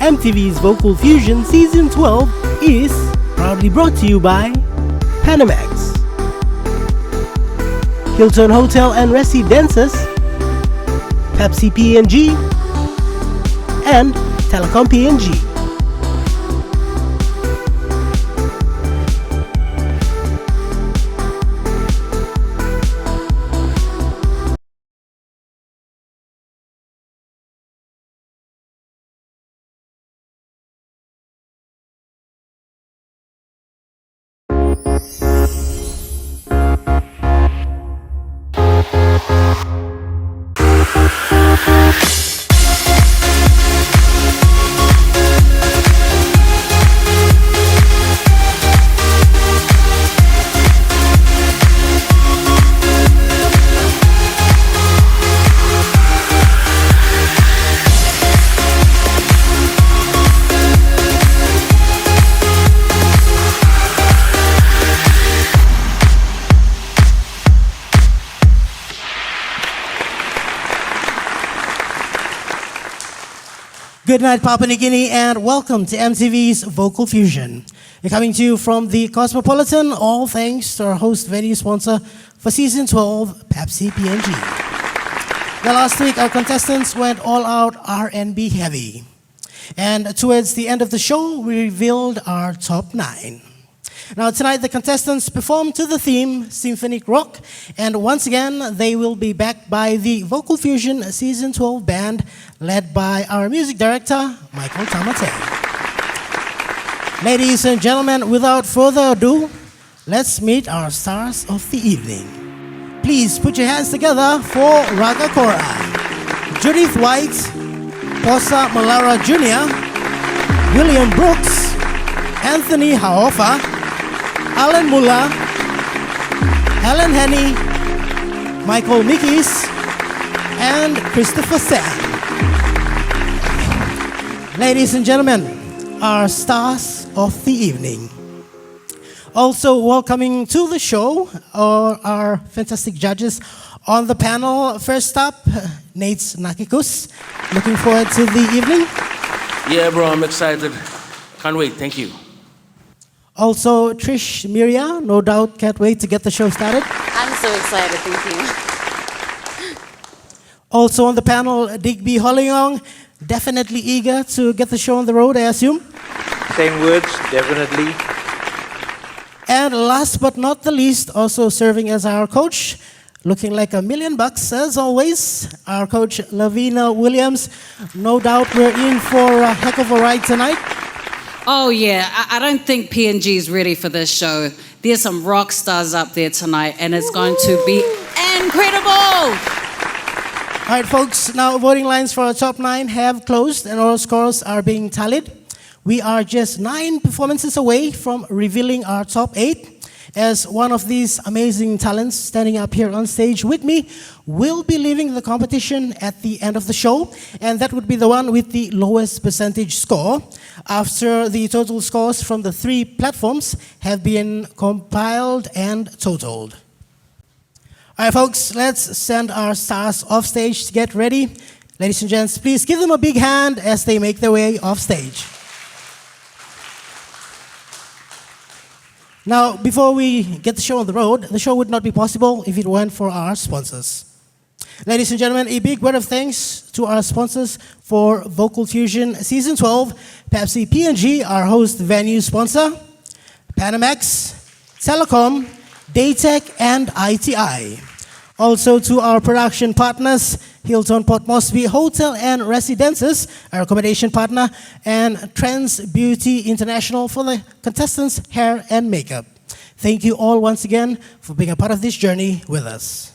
EMTV's Vocal Fusion Season 12 is proudly brought to you by Panamax, Hilton Hotel and Residences, Pepsi PNG, and Telecom PNG. Good night, Papua New Guinea, and welcome to MTV's Vocal Fusion. We're coming to you from the Cosmopolitan, all thanks to our host venue sponsor for Season 12, Pepsi PNG. Now, last week, our contestants went all out R&B heavy. And towards the end of the show, we revealed our top 9. Now, tonight, the contestants perform to the theme, Symphonic Rock, and once again, they will be backed by the Vocal Fusion Season 12 band, led by our music director, Michael Tamate. Ladies and gentlemen, without further ado, let's meet our stars of the evening. Please put your hands together for Raga Kora, Judith White, Posa Malara Jr., William Brooks, Anthony Haofa, Alan Muller, Alan Henny, Michael Mikis, and Christopher Sam. Ladies and gentlemen, our stars of the evening. Also welcoming to the show are our fantastic judges on the panel. First up, Nate Nakikus. Looking forward to the evening. Yeah, bro, I'm excited. Can't wait, thank you. Also, Trish Miria, no doubt can't wait to get the show started. I'm so excited, thank you. Also on the panel, Digby Hollingong, definitely eager to get the show on the road, I assume. Same words, definitely. And last but not the least, also serving as our coach, looking like $1,000,000 as always, our coach Lavina Williams. No doubt we're in for a heck of a ride tonight. Oh yeah, I don't think PNG is ready for this show. There's some rock stars up there tonight and it's going to be incredible! All right, folks, now voting lines for our top 9 have closed and all scores are being tallied. We are just 9 performances away from revealing our top 8. As one of these amazing talents standing up here on stage with me will be leaving the competition at the end of the show, and that would be the one with the lowest percentage score after the total scores from the 3 platforms have been compiled and totaled. All right, folks, let's send our stars off stage to get ready. Ladies and gents, please give them a big hand as they make their way off stage. Now, before we get the show on the road, the show would not be possible if it weren't for our sponsors. Ladies and gentlemen, a big word of thanks to our sponsors for Vocal Fusion Season 12, Pepsi PNG, our host venue sponsor, Panamax, Telecom, Daytech, and ITI. Also to our production partners, Hilton Port Moresby Hotel and Residences, our accommodation partner, and Trends Beauty International for the contestants' hair and makeup. Thank you all once again for being a part of this journey with us.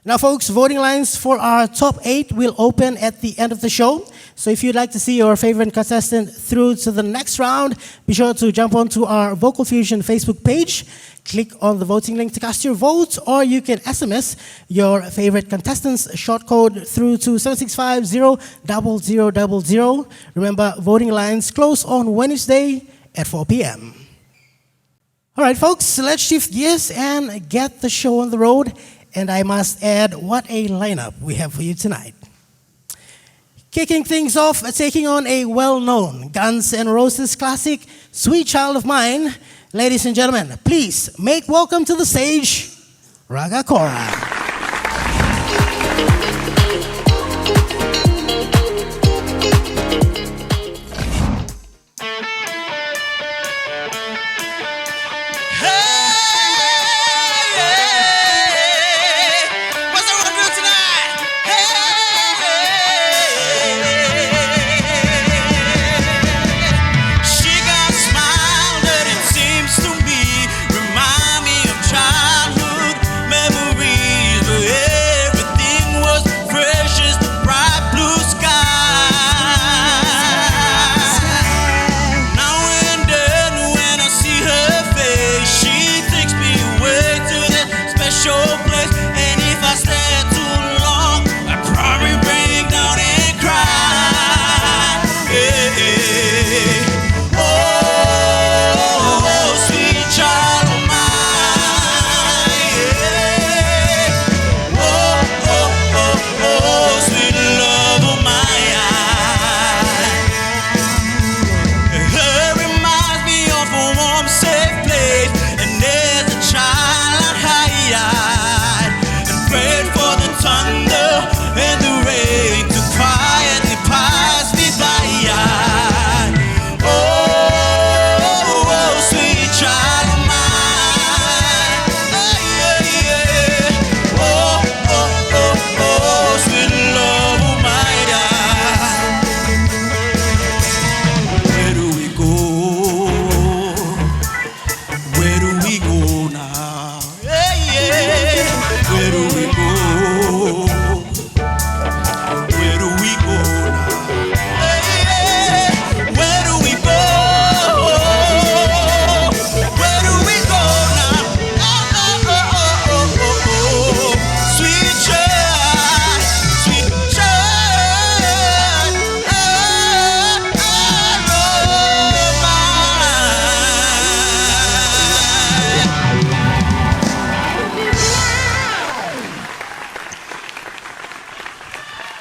Now, folks, voting lines for our top 8 will open at the end of the show. So if you'd like to see your favorite contestant through to the next round, be sure to jump onto our Vocal Fusion Facebook page, click on the voting link to cast your vote, or you can SMS your favorite contestant's short code through to 765-00000. Remember, voting lines close on Wednesday at 4 p.m. All right, folks, let's shift gears and get the show on the road. And I must add, what a lineup we have for you tonight. Kicking things off, taking on a well-known Guns N' Roses classic, Sweet Child of Mine. Ladies and gentlemen, please make welcome to the stage, Raga Kora.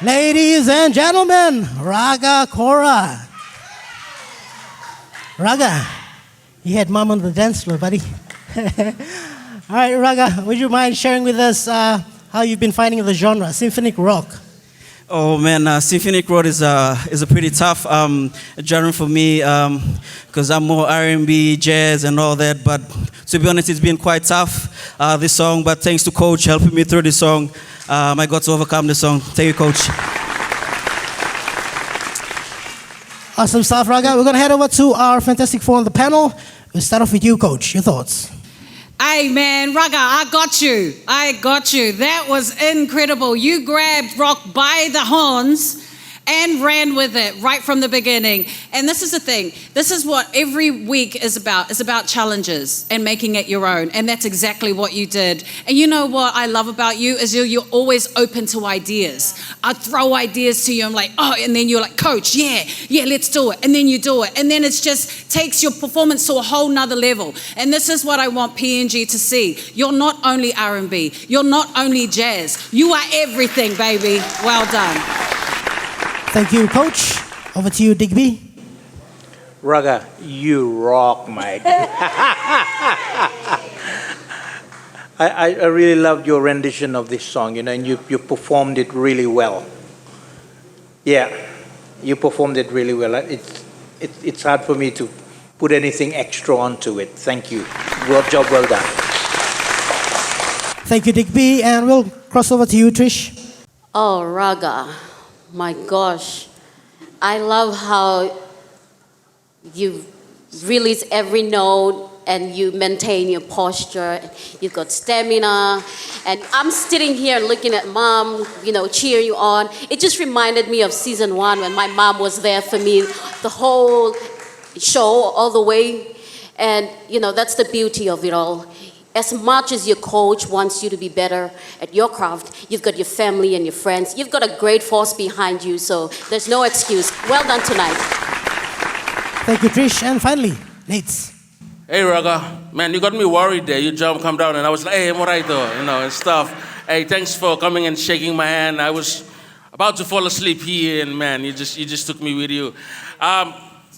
Ladies and gentlemen, Raga Kora. Raga, you had mom on the dance floor, buddy. All right, Raga, would you mind sharing with us how you've been finding the genre, symphonic rock? Oh man, symphonic rock is a pretty tough genre for me because I'm more R&B, jazz, and all that. But to be honest, it's been quite tough this song. But thanks to Coach helping me through this song, I got to overcome the song. Thank you, Coach. Awesome stuff, Raga. We're going to head over to our fantastic four on the panel. We'll start off with you, Coach. Your thoughts? Hey man, Raga, I got you. That was incredible. You grabbed rock by the horns and ran with it right from the beginning. And this is the thing. This is what every week is about. It's about challenges and making it your own. And that's exactly what you did. And you know what I love about you is you're always open to ideas. I throw ideas to you. I'm like, oh, and then you're like, Coach, yeah, let's do it. And then you do it. And then it just takes your performance to a whole nother level. And this is what I want PNG to see. You're not only R&B. You're not only jazz. You are everything, baby. Well done. Thank you, Coach. Over to you, Digby. Raga, you rock, Mike. I really loved your rendition of this song, and you performed it really well. Yeah, you performed it really well. It's hard for me to put anything extra onto it. Thank you. Job well done. Thank you, Digby. And we'll cross over to you, Trish. Oh, Raga, my gosh. I love how you release every note and you maintain your posture. You've got stamina. And I'm sitting here looking at mom, cheer you on. It just reminded me of season 1 when my mom was there for me the whole show all the way. And, that's the beauty of it all. As much as your coach wants you to be better at your craft, you've got your family and your friends. You've got a great force behind you, so there's no excuse. Well done tonight. Thank you, Trish. And finally, Nate. Hey, Raga, man, you got me worried there. You come down, and I was like, hey, I'm all right, though, and stuff. Hey, thanks for coming and shaking my hand. I was about to fall asleep here, and man, you just took me with you.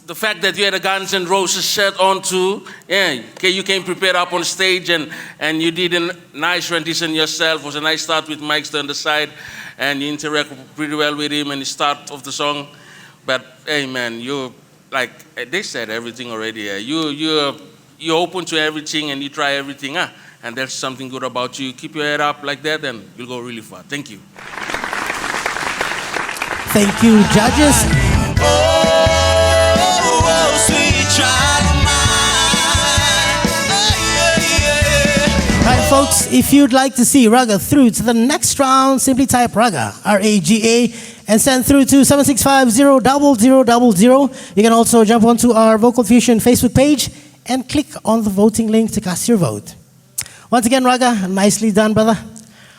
The fact that you had a Guns N' Roses shirt on too, yeah, okay, you came prepared up on stage and you did a nice rendition yourself. It was a nice start with Mike on the side, and you interact pretty well with him and the start of the song. But hey, man, you like they said everything already. Yeah. You're open to everything and you try everything, and there's something good about you. Keep your head up like that, and you'll go really far. Thank you. Thank you, judges. All right, folks, if you'd like to see Raga through to the next round, simply type Raga, R-A-G-A, and send through to 765-00000. You can also jump onto our Vocal Fusion Facebook page and click on the voting link to cast your vote. Once again, Raga, nicely done, brother.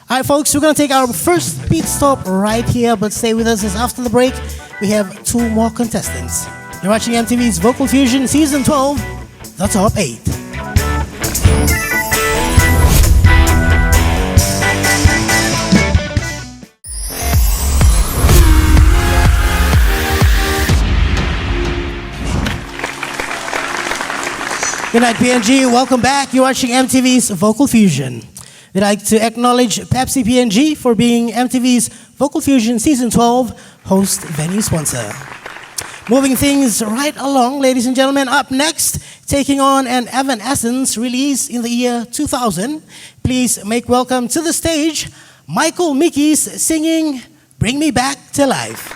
All right, folks, we're going to take our first pit stop right here, but stay with us as after the break, we have 2 more contestants. You're watching MTV's Vocal Fusion Season 12, the Top 8. Good night, PNG. Welcome back. You're watching MTV's Vocal Fusion. We'd like to acknowledge Pepsi PNG for being MTV's Vocal Fusion Season 12 host venue sponsor. Moving things right along, ladies and gentlemen, up next, taking on an Evanescence release in the year 2000. Please make welcome to the stage, Michael Mickey's singing Bring Me Back to Life.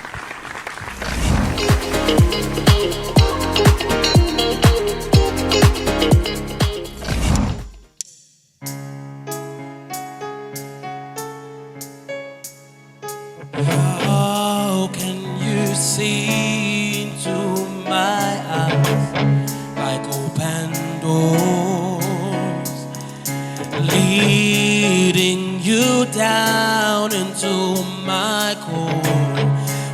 How can you see into my eyes like open doors, leading you down into my core,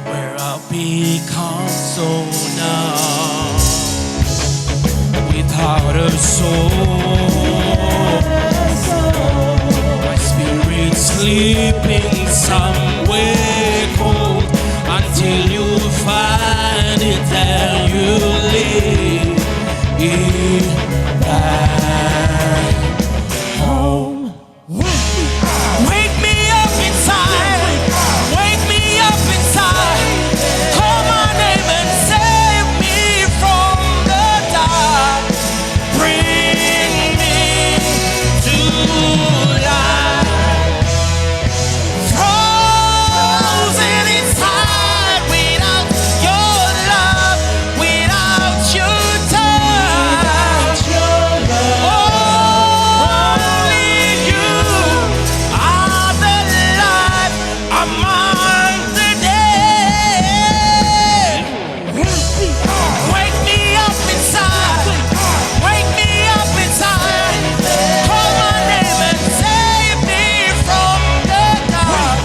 where I've become so numb, without a soul, my spirit sleeping somewhere cold, until you find it and you leave it back home. Wake me up inside, wake me up inside, call my name and save me from the dark, bring me to life. Frozen inside without your love, without your touch. Only you are the life among the dead. Wake me up inside, wake me up inside, call my name and save me from the dark.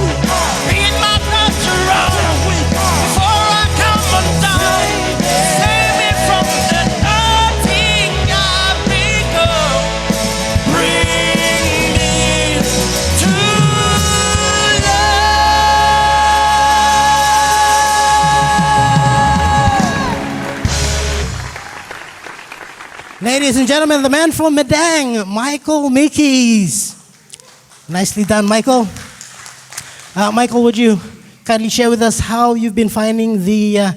Read my blood to run before I come undone. Save me from the nothing I've become. Bring me to Ladies and gentlemen, the man from Medang, Michael Mickey's. Nicely done, Michael. Michael, would you kindly share with us how you've been finding the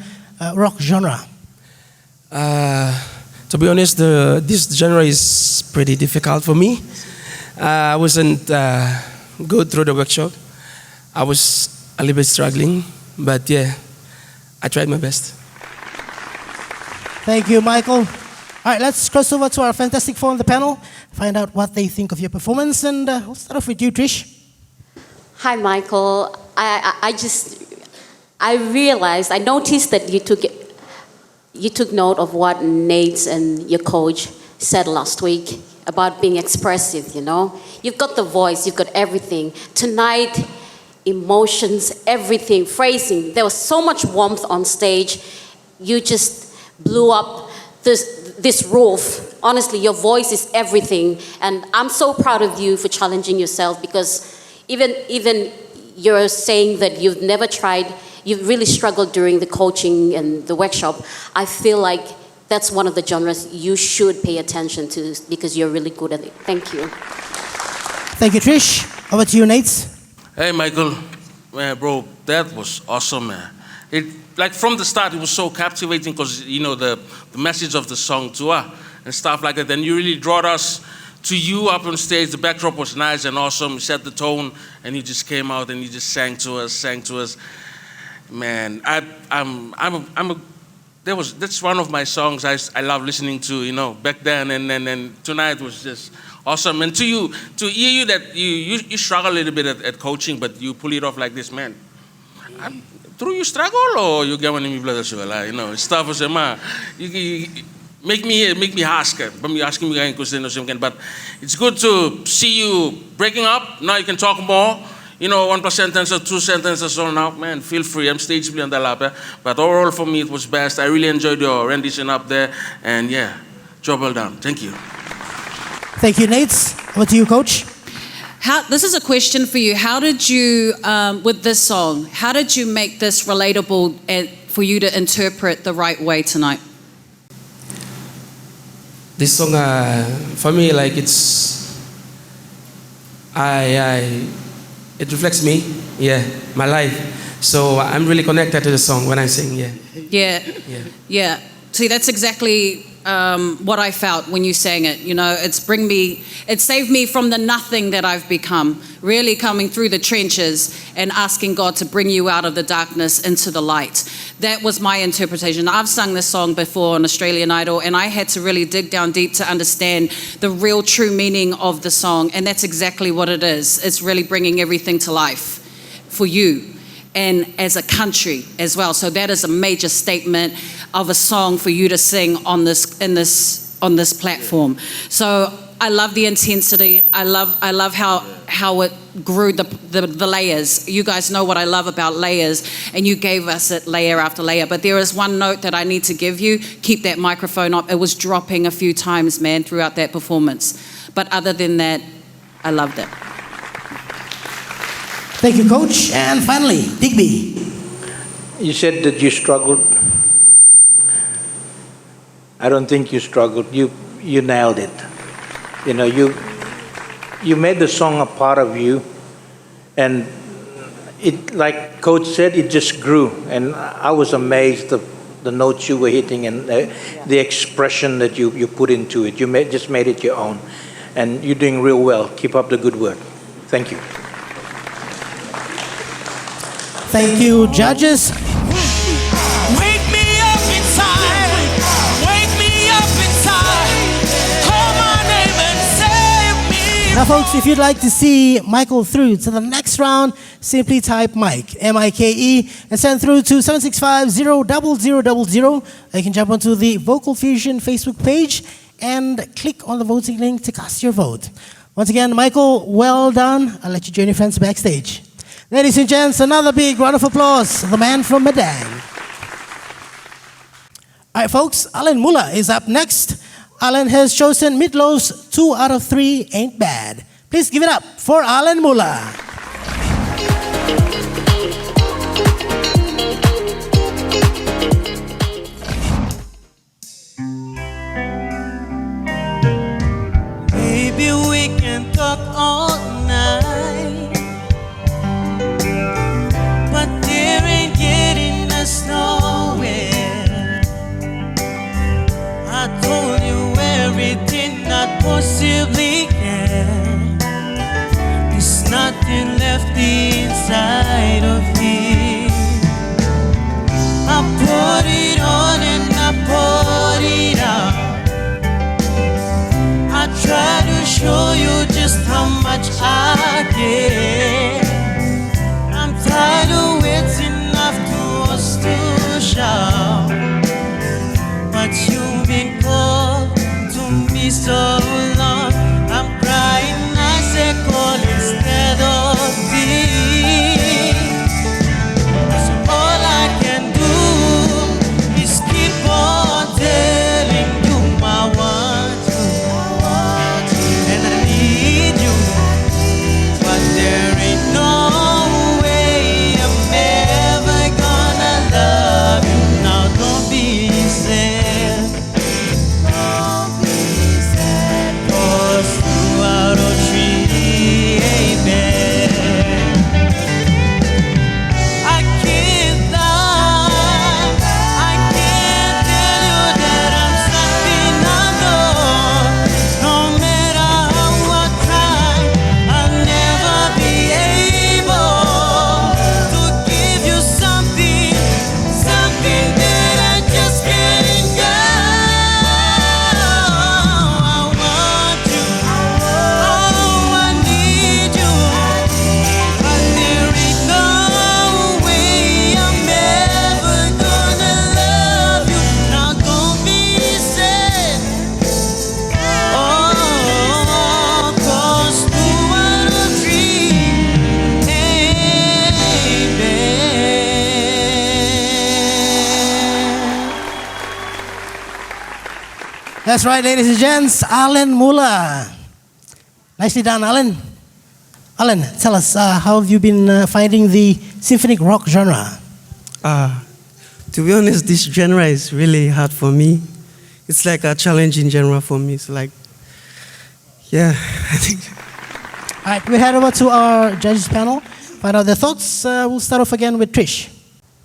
rock genre? To be honest, this genre is pretty difficult for me. I wasn't good through the workshop. I was a little bit struggling, but yeah, I tried my best. Thank you, Michael. All right, let's cross over to our fantastic four on the panel, find out what they think of your performance, and we'll start off with you, Trish. Hi, Michael. I realized, I noticed that you took note of what Nate and your coach said last week about being expressive, you know? You've got the voice, you've got everything. Tonight, emotions, everything, phrasing. There was so much warmth on stage. You just blew up this roof. Honestly, your voice is everything. And I'm so proud of you for challenging yourself, because even you're saying that you've never tried, you've really struggled during the coaching and the workshop. I feel like that's one of the genres you should pay attention to because you're really good at it. Thank you. Thank you, Trish. Over to you, Nate. Hey, Michael. Man, bro, that was awesome, man. It, like from the start, it was so captivating because, you know, the message of the song too, and stuff like that. And you really brought us to you up on stage. The backdrop was nice and awesome. You set the tone, and you just came out and you just sang to us. Man, that's one of my songs I love listening to, you know, back then, and tonight was just awesome. And to hear you that you struggle a little bit at coaching, but you pull it off like this, man. Through you struggle or you get one in me blood, you know, stuff as a you make me ask, but me asking me question, but it's good to see you breaking up. Now you can talk more. You know, 1+ sentence or 2 sentences or now, man, feel free. I'm stage play on the lap. But overall for me, it was best. I really enjoyed your rendition up there. And yeah, job well done. Thank you. Thank you, Nate. Over to you, Coach. This is a question for you. How did you, with this song, how did you make this relatable and for you to interpret the right way tonight? This song, for me, like it reflects me, my life. So I'm really connected to the song when I sing, Yeah. See, that's exactly what I felt when you sang it. You know, it saved me from the nothing that I've become, really coming through the trenches and asking God to bring you out of the darkness into the light. That was my interpretation. I've sung this song before on Australian Idol, and I had to really dig down deep to understand the real true meaning of the song, and that's exactly what it is. It's really bringing everything to life for you and as a country as well. So that is a major statement of a song for you to sing on this platform. So I love the intensity. I love how it grew the layers. You guys know what I love about layers, and you gave us it layer after layer. But there is one note that I need to give you. Keep that microphone up. It was dropping a few times, man, throughout that performance. But other than that, I loved it. Thank you, Coach. And finally, Digby. You said that you struggled. I don't think you struggled. You nailed it. You know, you made the song a part of you, and it, like Coach said, it just grew. And I was amazed of the notes you were hitting and the expression that you put into it. You just made it your own, and you're doing real well. Keep up the good work. Thank you. Thank you, judges. Wake me up inside. Wake me up inside. Call my name and save me. Now, folks, if you'd like to see Michael through to the next round, simply type Mike, M-I-K-E, and send through to 765-00000. You can jump onto the Vocal Fusion Facebook page and click on the voting link to cast your vote. Once again, Michael, well done. I'll let you join your friends backstage. Ladies and gents, another big round of applause for the man from Madang. All right, folks, Alan Muller is up next. Alan has chosen Midlow's 2 out of 3 Ain't Bad. Please give it up for Alan Muller. Maybe we can talk all night, but there ain't getting us nowhere. I told you everything I possibly can. There's nothing left inside of me. I put it on and I put it out. I try to show you just how much I care. I'm tired of waiting after us to shout, but you've been cold to me so long. I'm crying, I say call instead of thee. So all I can do is keep on telling you my want you, and I need you, but there That's right, ladies and gents, Alan Muller. Nicely done, Alan. Alan, tell us, how have you been finding the symphonic rock genre? To be honest, this genre is really hard for me. It's like a challenging genre for me. It's like, yeah, I think. All right, we head over to our judges panel, find out their thoughts. We'll start off again with Trish.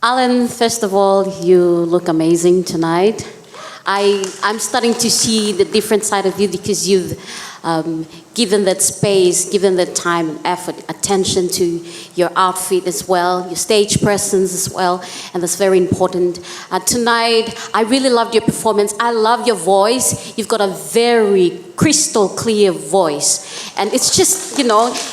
Alan, first of all, you look amazing tonight. I'm starting to see the different side of you because you've given that space, given that time and effort, attention to your outfit as well, your stage presence as well, and that's very important. Tonight, I really loved your performance. I love your voice. You've got a very crystal clear voice. And it's just,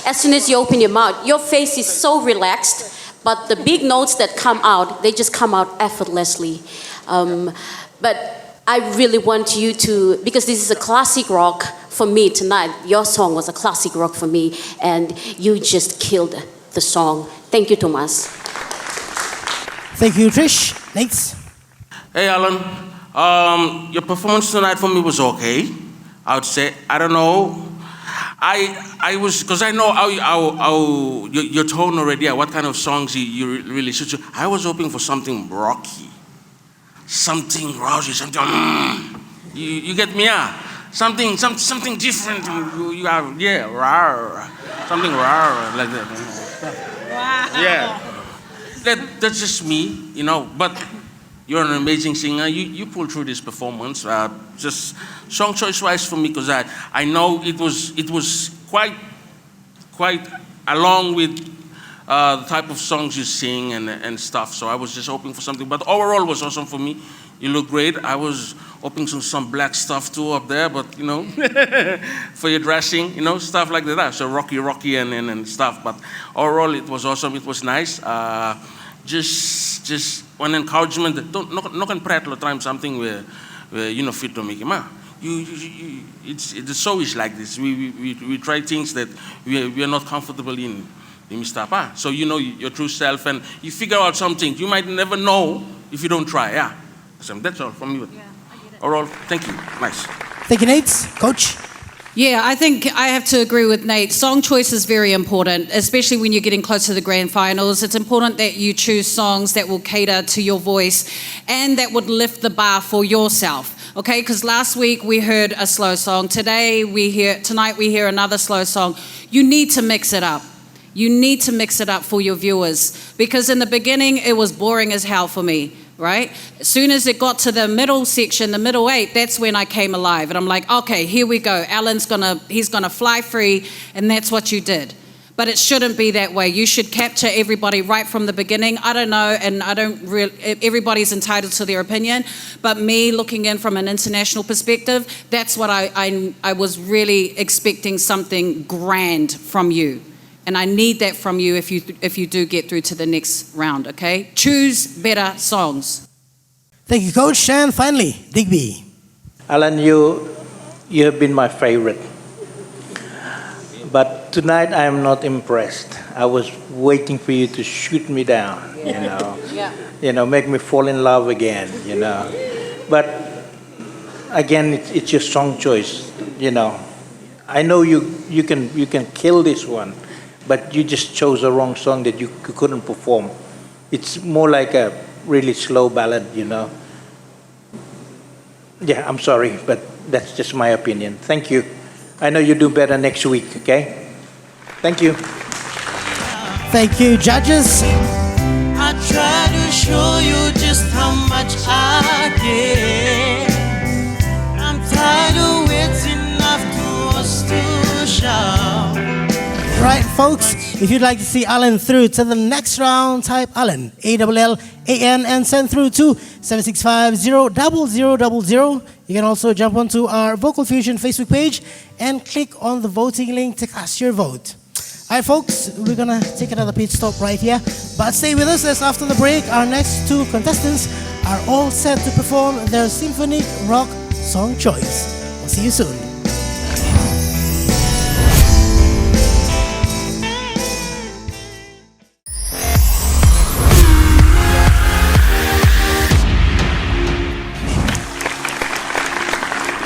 as soon as you open your mouth, your face is so relaxed, but the big notes that come out, they just come out effortlessly. But I really want you to, because this is a classic rock for me tonight, your song was a classic rock for me, and you just killed the song. Thank you, Thomas. Thank you, Trish. Nate? Hey, Alan. Your performance tonight for me was okay. I would say. I don't know. I was, because I know how your tone already, what kind of songs you really suit you. I was hoping for something rocky. Something rousy, something. You get me? Yeah. Something different. You are, yeah, rawr. Something rawr like that. Wow. Yeah. That's just me, But you're an amazing singer. You pulled through this performance. Just song choice wise for me, because I know it was quite along with the type of songs you sing and stuff. So I was just hoping for something. But overall, it was awesome for me. You look great. I was hoping some black stuff too up there, but for your dressing, stuff like that. So rocky and stuff. But overall, it was awesome. It was nice. Just one encouragement. Don't kan prat all the time something where fit to make him. It's always like this. We try things that we are not comfortable in. So your true self, and you figure out something you might never know if you don't try. Yeah, so that's all from me. Overall, thank you. Nice. Thank you, Nate. Coach? Yeah, I think I have to agree with Nate. Song choice is very important, especially when you're getting close to the grand finals. It's important that you choose songs that will cater to your voice and that would lift the bar for yourself. Okay, because last week we heard a slow song. Tonight we hear another slow song. You need to mix it up. You need to mix it up for your viewers, because in the beginning it was boring as hell for me, right? As soon as it got to the middle section, the middle 8, that's when I came alive, and I'm like, okay, here we go. He's gonna fly free, and that's what you did. But it shouldn't be that way. You should capture everybody right from the beginning. I don't know, and everybody's entitled to their opinion, but me looking in from an international perspective, that's what I was really expecting, something grand from you. And I need that from you if you do get through to the next round, okay? Choose better songs. Thank you, Coach. And finally, Digby. Alan, you have been my favorite. But tonight I am not impressed. I was waiting for you to shoot me down, make me fall in love again, But again, it's your song choice, I know you can kill this one, but you just chose the wrong song that you couldn't perform. It's more like a really slow ballad, Yeah, I'm sorry, but that's just my opinion. Thank you. I know you do better next week, okay? Thank you. Thank you, judges. I try to show you just how much I care. I'm tired of waiting after us to shout. Right, folks, if you'd like to see Alan through to the next round, type Alan, ALLAN, and send through to 765-00000. You can also jump onto our Vocal Fusion Facebook page and click on the voting link to cast your vote. All right, folks, we're going to take another pit stop right here. But stay with us, as after the break, our next 2 contestants are all set to perform their symphonic rock song choice. We'll see you soon.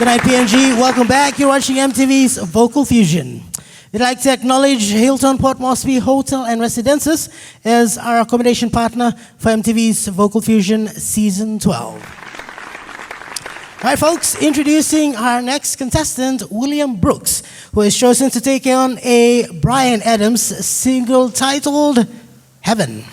Good night, PNG. Welcome back. You're watching MTV's Vocal Fusion. We'd like to acknowledge Hilton Port Moresby Hotel and Residences as our accommodation partner for MTV's Vocal Fusion Season 12. All right, folks, introducing our next contestant, William Brooks, who has chosen to take on a Bryan Adams single titled Heaven.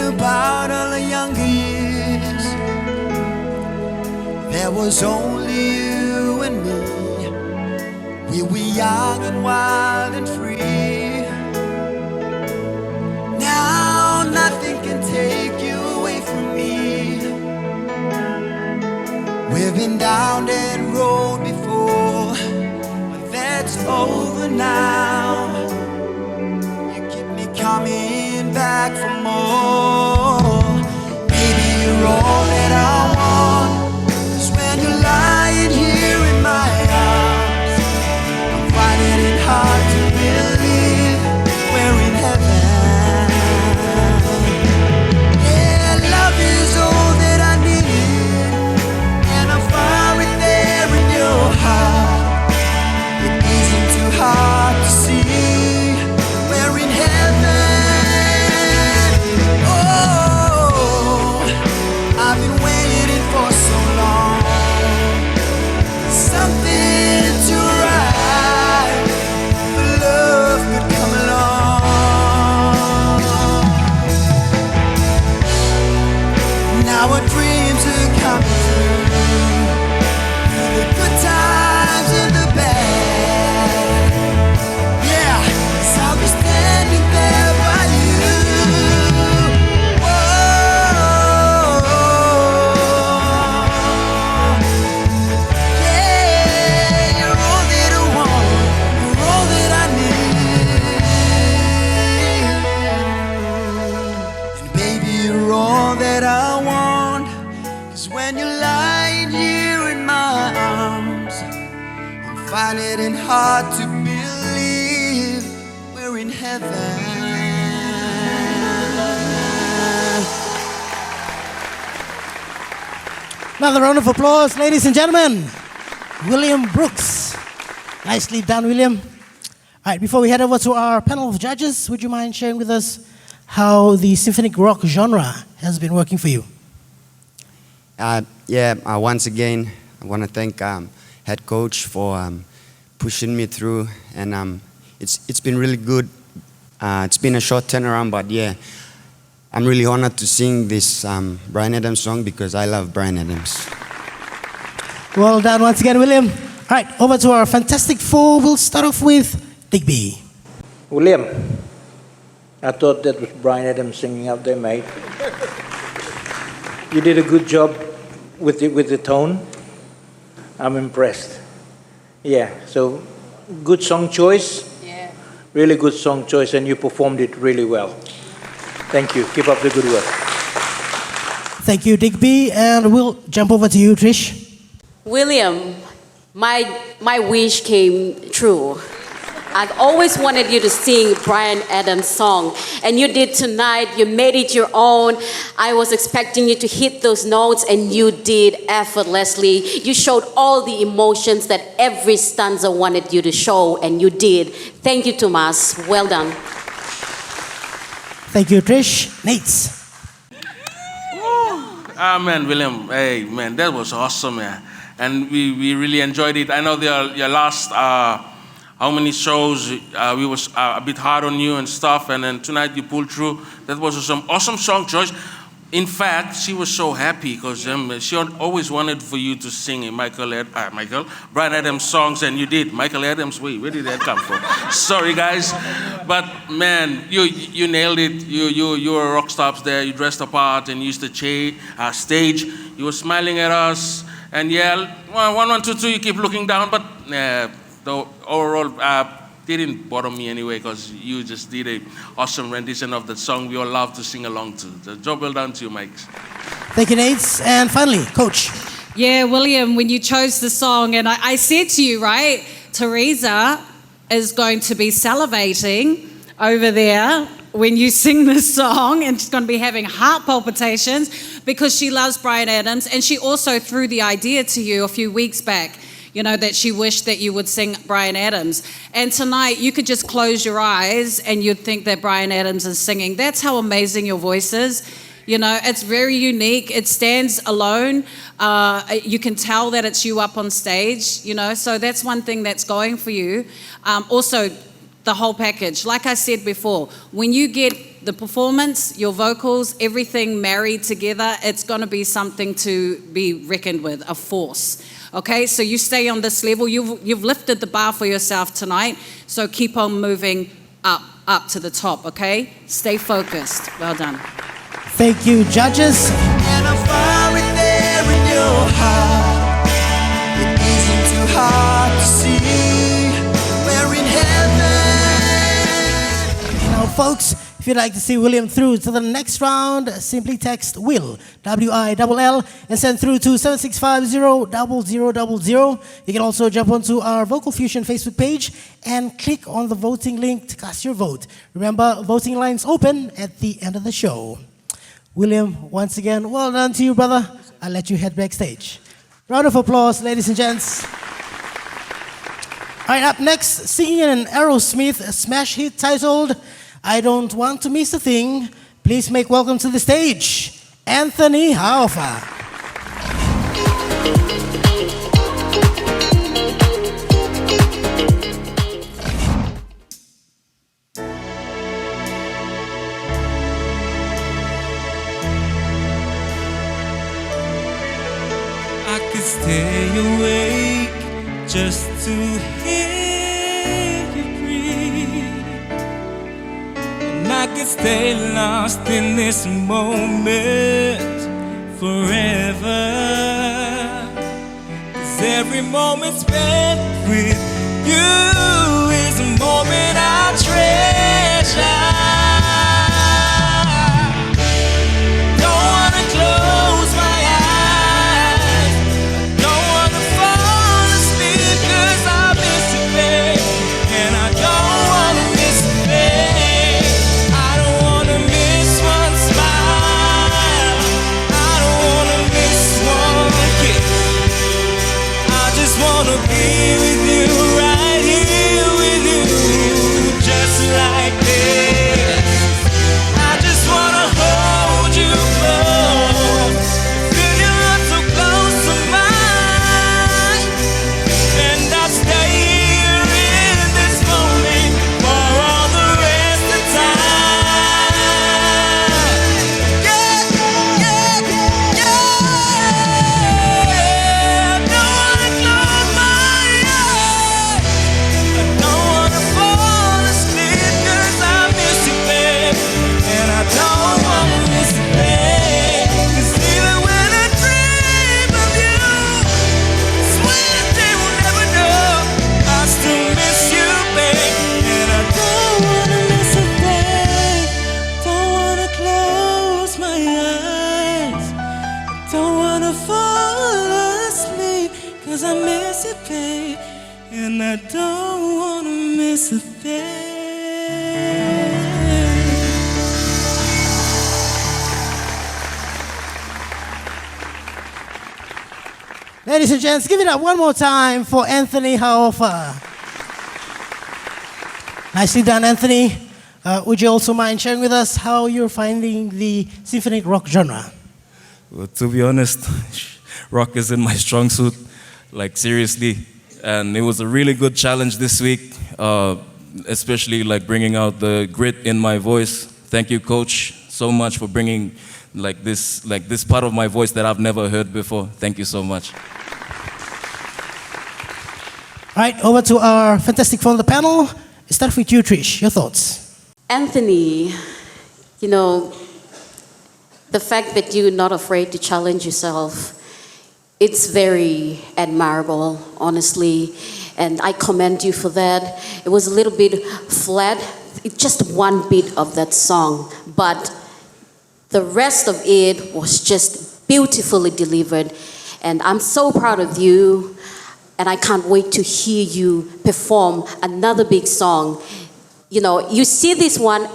About all the younger years, there was only you and me. We were young and wild and free. Now nothing can take you away from me. We've been down that road before, but that's over now. You keep me coming back for more. Baby, you're all that I want. 'Cause when you're lying here in my arms, I'm finding it hard to believe we're in heaven. Yeah, love is all that I need, and I found it there in your heart. It isn't too hard to see we're in heaven. I've been waiting for so long, something to write, for love could come along. Now our dreams are coming true, the good times and the bad. Yeah, 'cause I'll be standing there by you. That I want, 'cause when you're lying here in my arms, I'm finding it hard to believe we're in heaven. Another round of applause, ladies and gentlemen. William Brooks. Nicely done, William. All right, before we head over to our panel of judges, would you mind sharing with us how the symphonic rock genre has been working for you? Once again, I want to thank head coach for pushing me through, and it's been really good. It's been a short turnaround, but yeah, I'm really honored to sing this Bryan Adams song because I love Bryan Adams. Well done once again, William. All right, over to our Fantastic Four. We'll start off with Digby. William, I thought that was Bryan Adams singing up there, mate. You did a good job with the tone. I'm impressed. Yeah, so good song choice. Yeah. Really good song choice, and you performed it really well. Thank you. Keep up the good work. Thank you, Digby. And we'll jump over to you, Trish. William, my wish came true. I've always wanted you to sing Bryan Adams' song, and you did tonight. You made it your own. I was expecting you to hit those notes, and you did effortlessly. You showed all the emotions that every stanza wanted you to show, and you did. Thank you, Tomas. Well done. Thank you, Trish. Nate. Man, William, hey, man, that was awesome, man. And we really enjoyed it. I know your last, how many shows, we was a bit hard on you and stuff, and then tonight you pulled through. That was some awesome song choice. In fact, she was so happy because she always wanted for you to sing Bryan Adams songs, and you did. Michael Adams, wait, where did that come from? Sorry, guys. But man, you nailed it. You were rock stars there. You dressed the part and used the stage. You were smiling at us. And yeah, 1, 1, 2, 2, you keep looking down, but the overall didn't bother me anyway because you just did a awesome rendition of the song we all love to sing along to. The job well done to you, Mike. Thank you, Nate. And finally, Coach. Yeah, William, when you chose the song, and I said to you, right, Teresa is going to be salivating over there when you sing this song, and she's going to be having heart palpitations because she loves Bryan Adams, and she also threw the idea to you a few weeks back, you know, that she wished that you would sing Bryan Adams. And tonight, you could just close your eyes and you'd think that Bryan Adams is singing. That's how amazing your voice is. You know, it's very unique. It stands alone. You can tell that it's you up on stage, you know, so that's one thing that's going for you. Also, the whole package. Like I said before, when you get the performance, your vocals, everything married together, it's going to be something to be reckoned with, a force. Okay, so you stay on this level. You've lifted the bar for yourself tonight, so keep on moving up to the top, okay? Stay focused. Well done. Thank you, judges. And I'm far in there in your heart. It isn't too hard to see. We're in heaven. Now, folks, if you'd like to see William through to the next round, simply text WILL, W-I-L-L, and send through to 7650-0000. You can also jump onto our Vocal Fusion Facebook page and click on the voting link to cast your vote. Remember, voting lines open at the end of the show. William, once again, well done to you, brother. I'll let you head backstage. Round of applause, ladies and gents. All right, up next, singing an Aerosmith smash hit titled I Don't Want to Miss a Thing. Please make welcome to the stage, Anthony Haufer. I could stay awake just to hear you breathe, and I could stay lost in this moment forever. 'Cause every moment spent with you is a moment I treasure. Don't wanna close my eyes, don't wanna fall asleep 'cause I miss you, babe, and I don't wanna miss a thing. I don't wanna miss one smile, I don't wanna miss one kiss. I just wanna be with you, right here with you, just like this. I just wanna hold you close, feel your love so close to mine, and I'll stay here in this moment for all the rest of time. Yeah, yeah, yeah. Don't wanna close my eyes, I don't wanna fall asleep 'cause I miss you, babe, and I don't wanna miss a thing. 'Cause even when I dream of you, swear they will never know I still miss you, babe, and I don't wanna miss a thing. Don't wanna close my eyes, don't wanna fall asleep 'cause I miss you, babe, and I don't wanna miss a thing. Ladies and gents, give it up one more time for Anthony Haufer. Nicely done, Anthony. Would you also mind sharing with us how you're finding the symphonic rock genre? Well, to be honest, rock is in my strong suit, like seriously. And it was a really good challenge this week, especially like bringing out the grit in my voice. Thank you, Coach, so much for bringing this part of my voice that I've never heard before. Thank you so much. All right, over to our fantastic four on the panel. Start with you, Trish. Your thoughts? Anthony, you know, the fact that you're not afraid to challenge yourself, It's very admirable, honestly, and I commend you for that. It was a little bit flat, it's just one bit of that song, but the rest of it was just beautifully delivered, and I'm so proud of you, and I can't wait to hear you perform another big song. You know, you see this one,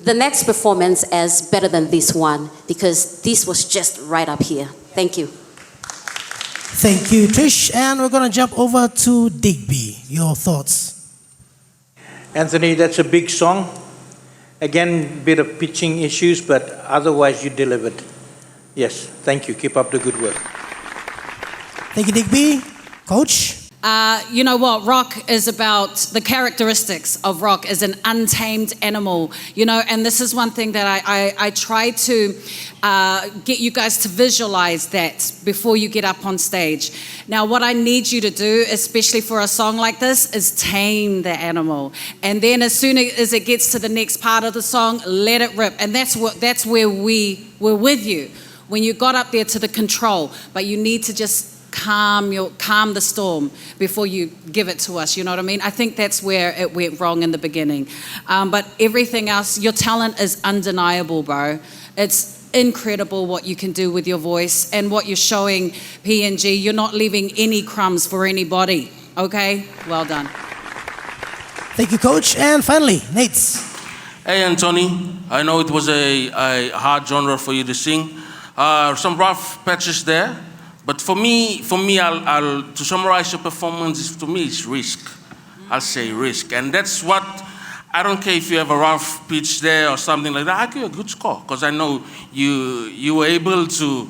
the next performance as better than this one, because this was just right up here. Thank you. Thank you, Trish. And we're going to jump over to Digby. Your thoughts? Anthony, that's a big song. Again, bit of pitching issues, but otherwise you delivered. Yes, thank you. Keep up the good work. Thank you, Digby. Coach? You know what? Rock is about the characteristics of rock as an untamed animal, you know, and this is one thing that I try to get you guys to visualize that before you get up on stage. Now, what I need you to do, especially for a song like this, is tame the animal. And then as soon as it gets to the next part of the song, let it rip. And that's where we were with you when you got up there to the control. But you need to just calm the storm before you give it to us, you know what I mean? I think that's where it went wrong in the beginning. But everything else, your talent is undeniable, bro. It's incredible what you can do with your voice and what you're showing PNG. You're not leaving any crumbs for anybody, okay? Well done. Thank you, Coach. And finally, Nate. Hey, Anthony, I know it was a hard genre for you to sing. Some rough patches there. But for me, I'll to summarize your performance, to me, it's risk. I'll say risk. And that's what, I don't care if you have a rough pitch there or something like that, I'll give you a good score. Because I know you were able to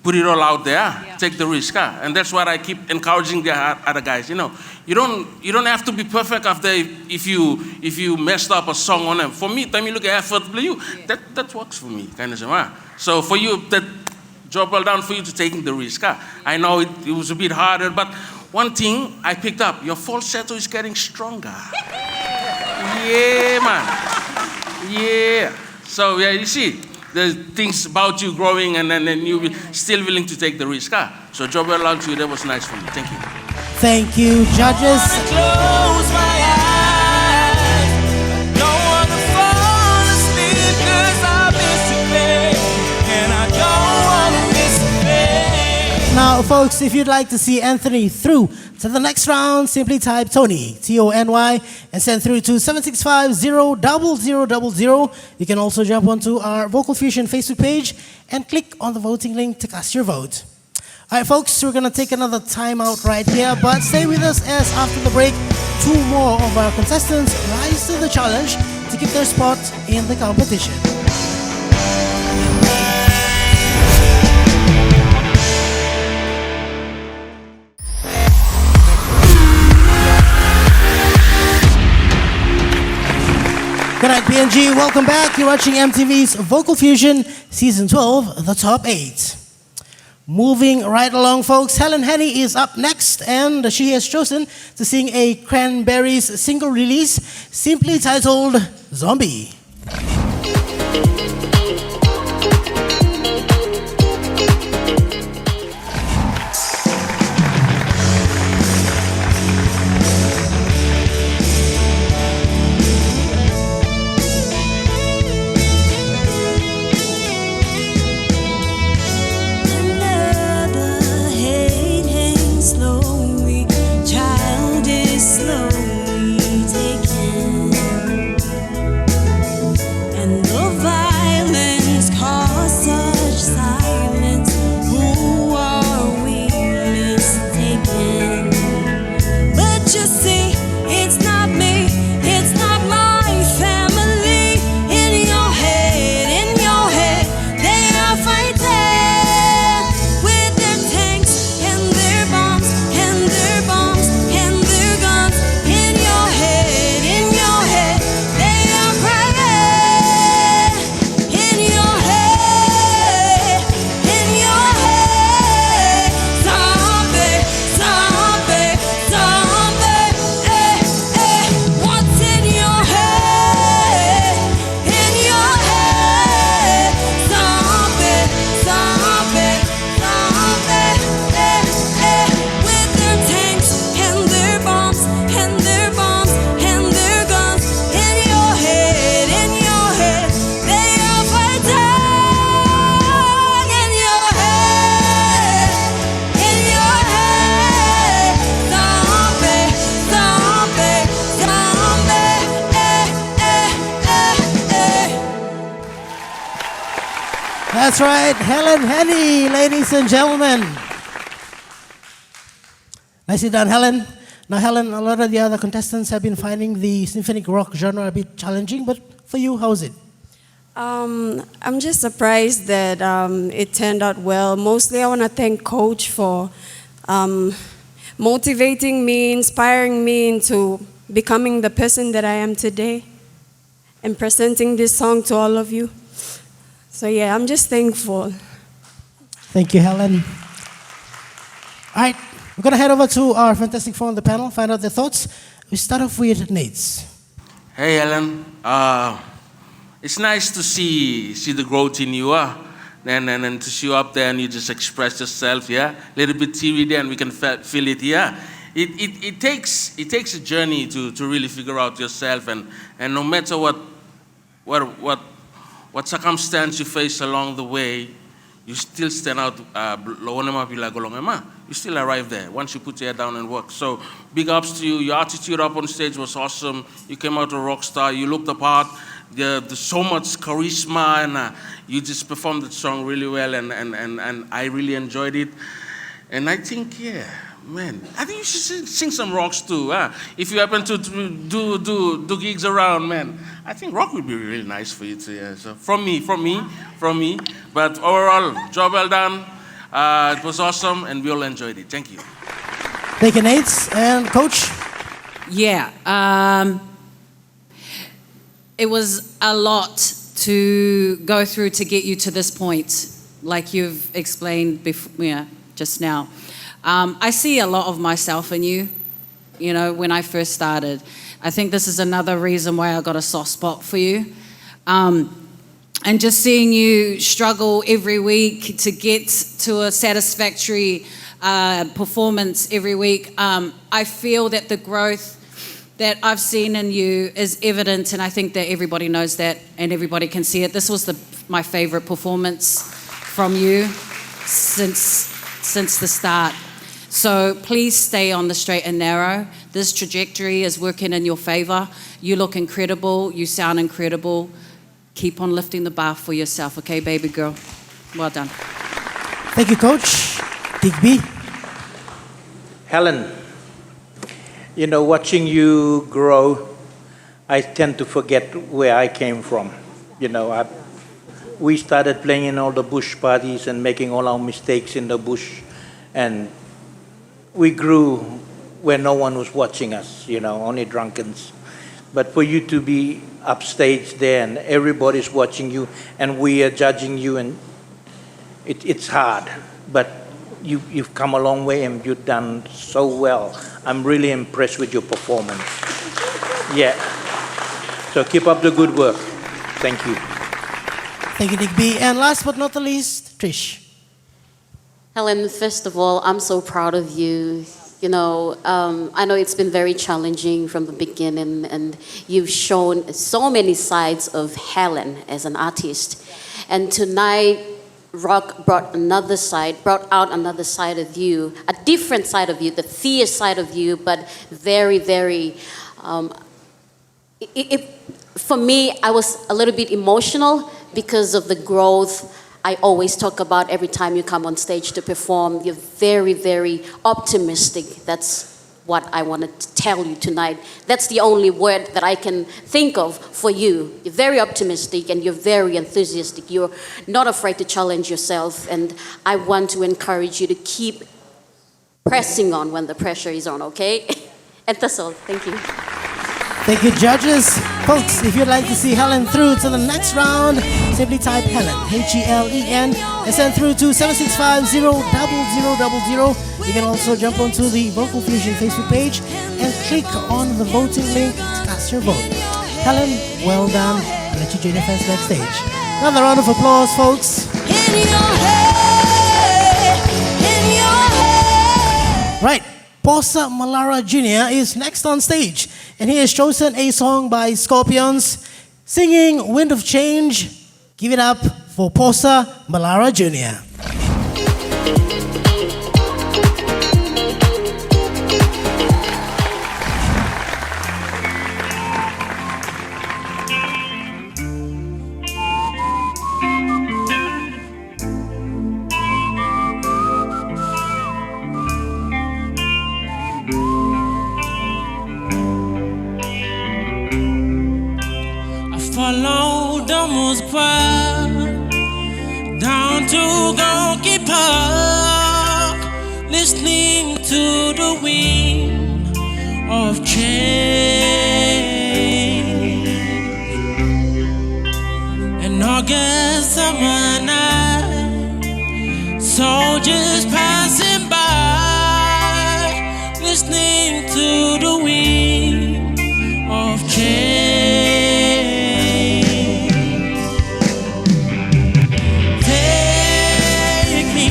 put it all out there, take the risk. And that's what I keep encouraging the other guys. You know, you don't have to be perfect after if you messed up a song on them. For me, time you look at effort, that works for me, kind of thing. So for you, that job well done for you to taking the risk. I know it was a bit harder, but one thing I picked up, your falsetto is getting stronger. Yeah, man. Yeah. So yeah, you see, there's things about you growing, and then you still willing to take the risk. So job well done to you. That was nice for you. Thank you. Thank you, judges. Close my eyes. Don't wanna fall asleep 'cause I miss you, babe. And I don't wanna miss you, babe. Now, folks, if you'd like to see Anthony through to the next round, simply type Tony, Tony, and send through to 765-00000. You can also jump onto our Vocal Fusion Facebook page and click on the voting link to cast your vote. All right, folks, we're going to take another time out right here, but stay with us as after the break, two more of our contestants rise to the challenge to keep their spot in the competition. Good night, PNG. Welcome back. You're watching MTV's Vocal Fusion Season 12, The Top 8. Moving right along, folks, Helen Henny is up next, and she has chosen to sing a Cranberries single release, simply titled Zombie. Slowly taken, and the vibe That's right, Helen Henny, ladies and gentlemen. Nicely done, Helen. Now, Helen, a lot of the other contestants have been finding the symphonic rock genre a bit challenging, but for you, how's it? I'm just surprised that it turned out well. Mostly, I want to thank Coach for motivating me, inspiring me into becoming the person that I am today, and presenting this song to all of you. So yeah, I'm just thankful. Thank you, Helen. All right, we're going to head over to our fantastic four on the panel, find out their thoughts. We start off with Nate's. Hey, Helen. It's nice to see the growth in you, and to see you up there and you just express yourself, yeah. A little bit teary there, and we can feel it, yeah. It takes a journey to really figure out yourself, and no matter what circumstance you face along the way, you still stand out. You still arrive there once you put your head down and work. So big ups to you. Your attitude up on stage was awesome. You came out a rock star. You looked the part. There's so much charisma, and you just performed the song really well, and I really enjoyed it. And I think, yeah, man, I think you should sing some rocks too. If you happen to do gigs around, man, I think rock would be really nice for you too. Yeah. So from me. But overall, job well done. It was awesome, and we all enjoyed it. Thank you. Thank you, Nate. And Coach? Yeah. It was a lot to go through to get you to this point, like you've explained before, yeah, just now. I see a lot of myself in you, when I first started. I think this is another reason why I got a soft spot for you. And just seeing you struggle every week to get to a satisfactory performance every week, I feel that the growth that I've seen in you is evident, and I think that everybody knows that and everybody can see it. This was my favorite performance from you since the start. So please stay on the straight and narrow. This trajectory is working in your favor. You look incredible. You sound incredible. Keep on lifting the bar for yourself, okay, baby girl? Well done. Thank you, Coach. Digby? Helen, watching you grow, I tend to forget where I came from. We started playing in all the bush parties and making all our mistakes in the bush, and we grew where no one was watching us, only drunkens. But for you to be upstage there and everybody's watching you and we are judging you, and it's hard, but you've come a long way and you've done so well. I'm really impressed with your performance. Yeah. So keep up the good work. Thank you. Thank you, Digby. And last but not the least, Trish. Helen, first of all, I'm so proud of you. I know it's been very challenging from the beginning, and you've shown so many sides of Helen as an artist. And tonight, rock brought out another side of you, a different side of you, the fierce side of you, but very, very, for me, I was a little bit emotional because of the growth I always talk about every time you come on stage to perform. You're very, very optimistic. That's what I want to tell you tonight. That's the only word that I can think of for you. You're very optimistic and you're very enthusiastic. You're not afraid to challenge yourself, and I want to encourage you to keep pressing on when the pressure is on, okay? And that's all. Thank you. Thank you, judges. Folks, if you'd like to see Helen through to the next round, simply type Helen, Helen, and send through to 765-00000. You can also jump onto the Vocal Fusion Facebook page and click on the voting link to cast your vote. Helen, well done. I'll let you join your fans backstage. Another round of applause, folks. Right. Posa Malara Jr. is next on stage, and he has chosen a song by Scorpions, singing Wind of Change. Give it up for Posa Malara Jr. Rose Park, down to Gonky Park, listening to the wind of change. An August summer night, soldiers passing by, listening to the wind of change. Take me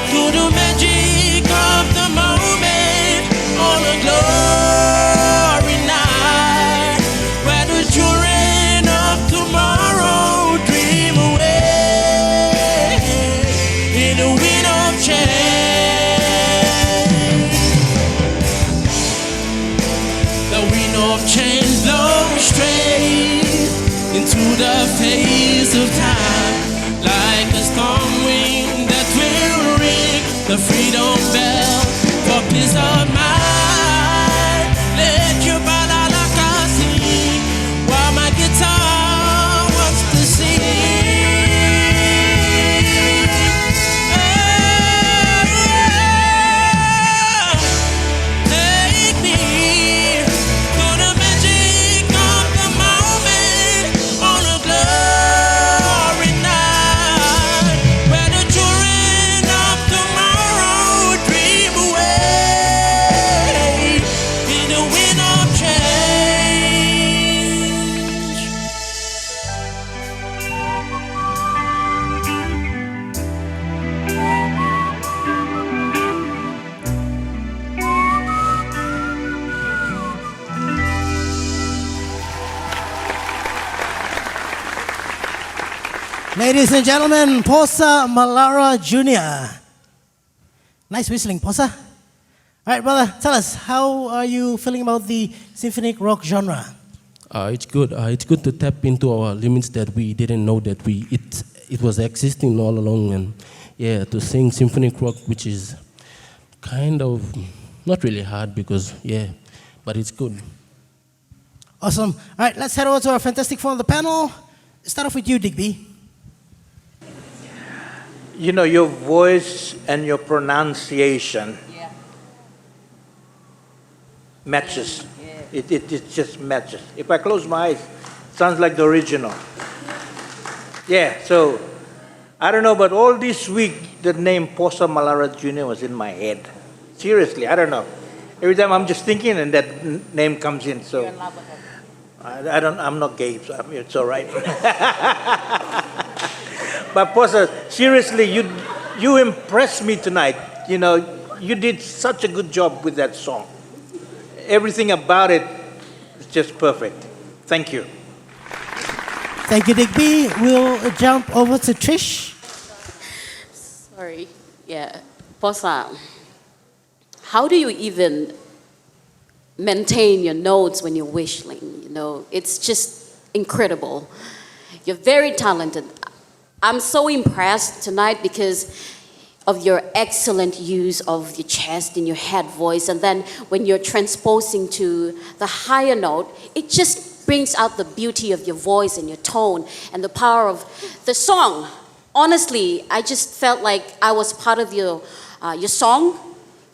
to the magic of the moment on a glory night, where the children of tomorrow dream away in the wind of change. The wind of change blows straight into the face of time, like a storm wind that will ring the freedom bell for peace of mind. Let your balalaka sing while my guitar wants to sing. Take me to the magic of the moment on a glory night, where the children of tomorrow dream away in the wind of change. Ladies and gentlemen, Posa Malara Jr. Nice whistling, Posa. All right, brother, tell us, how are you feeling about the symphonic rock genre? It's good. It's good to tap into our limits that we didn't know that it was existing all along, and yeah, to sing symphonic rock, which is kind of not really hard because but it's good. Awesome. All right, let's head over to our fantastic four on the panel. Start off with you, Digby. You know, your voice and your pronunciation matches. It just matches. If I close my eyes, it sounds like the original. Yeah, so I don't know, but all this week the name Posa Malara Jr. was in my head. Seriously, I don't know. Every time I'm just thinking and that name comes in, so I'm not gay, so it's all right. But Posa, seriously, you impressed me tonight. You know, you did such a good job with that song. Everything about it is just perfect. Thank you. Thank you, Digby. We'll jump over to Trish. Sorry. Yeah. Posa, how do you even maintain your notes when you're whistling? You know, it's just incredible. You're very talented. I'm so impressed tonight because of your excellent use of your chest and your head voice. And then when you're transposing to the higher note, it just brings out the beauty of your voice and your tone and the power of the song. Honestly, I just felt like I was part of your song,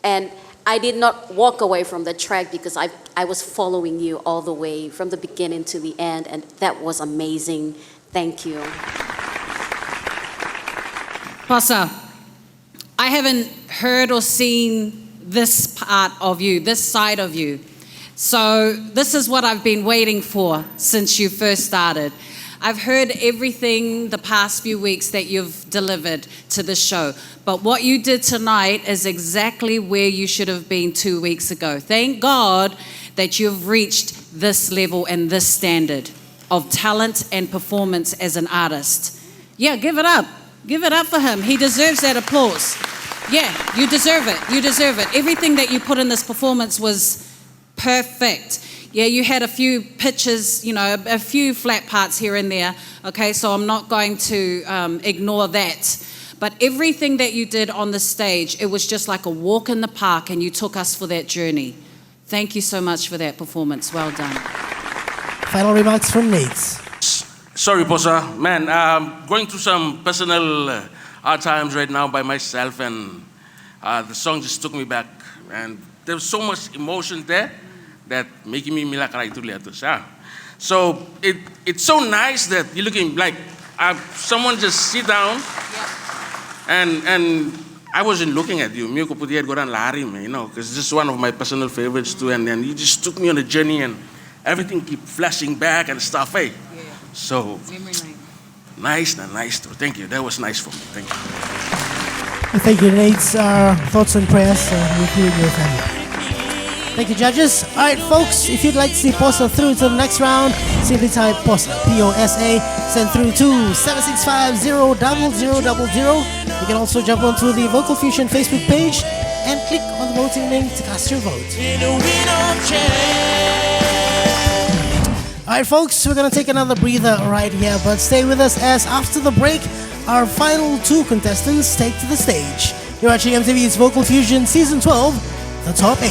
and I did not walk away from the track because I was following you all the way from the beginning to the end, and that was amazing. Thank you. Posa, I haven't heard or seen this part of you, this side of you. So this is what I've been waiting for since you first started. I've heard everything the past few weeks that you've delivered to the show, but what you did tonight is exactly where you should have been 2 weeks ago. Thank God that you've reached this level and this standard of talent and performance as an artist. Yeah, give it up. Give it up for him. He deserves that applause. Yeah, you deserve it. You deserve it. Everything that you put in this performance was perfect. Yeah, you had a few pitches, you know, a few flat parts here and there. Okay, so I'm not going to ignore that. But everything that you did on the stage, it was just like a walk in the park, and you took us for that journey. Thank you so much for that performance. Well done. Final remarks from Nate. Sorry, Posa. Man, going through some personal hard times right now by myself, and the song just took me back. And there was so much emotion there that making me cry to letters. So it's so nice that you're looking like someone just sit down, and I wasn't looking at you. Mio ko puti goran lari me, you know, because this is one of my personal favorites too. And then you just took me on a journey, and everything keep flashing back and stuff. Hey, so nice. Thank you. That was nice for me. Thank you. Thank you, Nate's thoughts and prayers with you and your family. Thank you, judges. All right, folks, if you'd like to see Posa through to the next round, simply type Posa, P-O-S-A, send through to 765-00000. You can also jump onto the Vocal Fusion Facebook page and click on the voting link to cast your vote. All right, folks, we're going to take another breather right here, but stay with us as after the break, our final two contestants take to the stage. You're watching MTV's Vocal Fusion Season 12, the Top 8.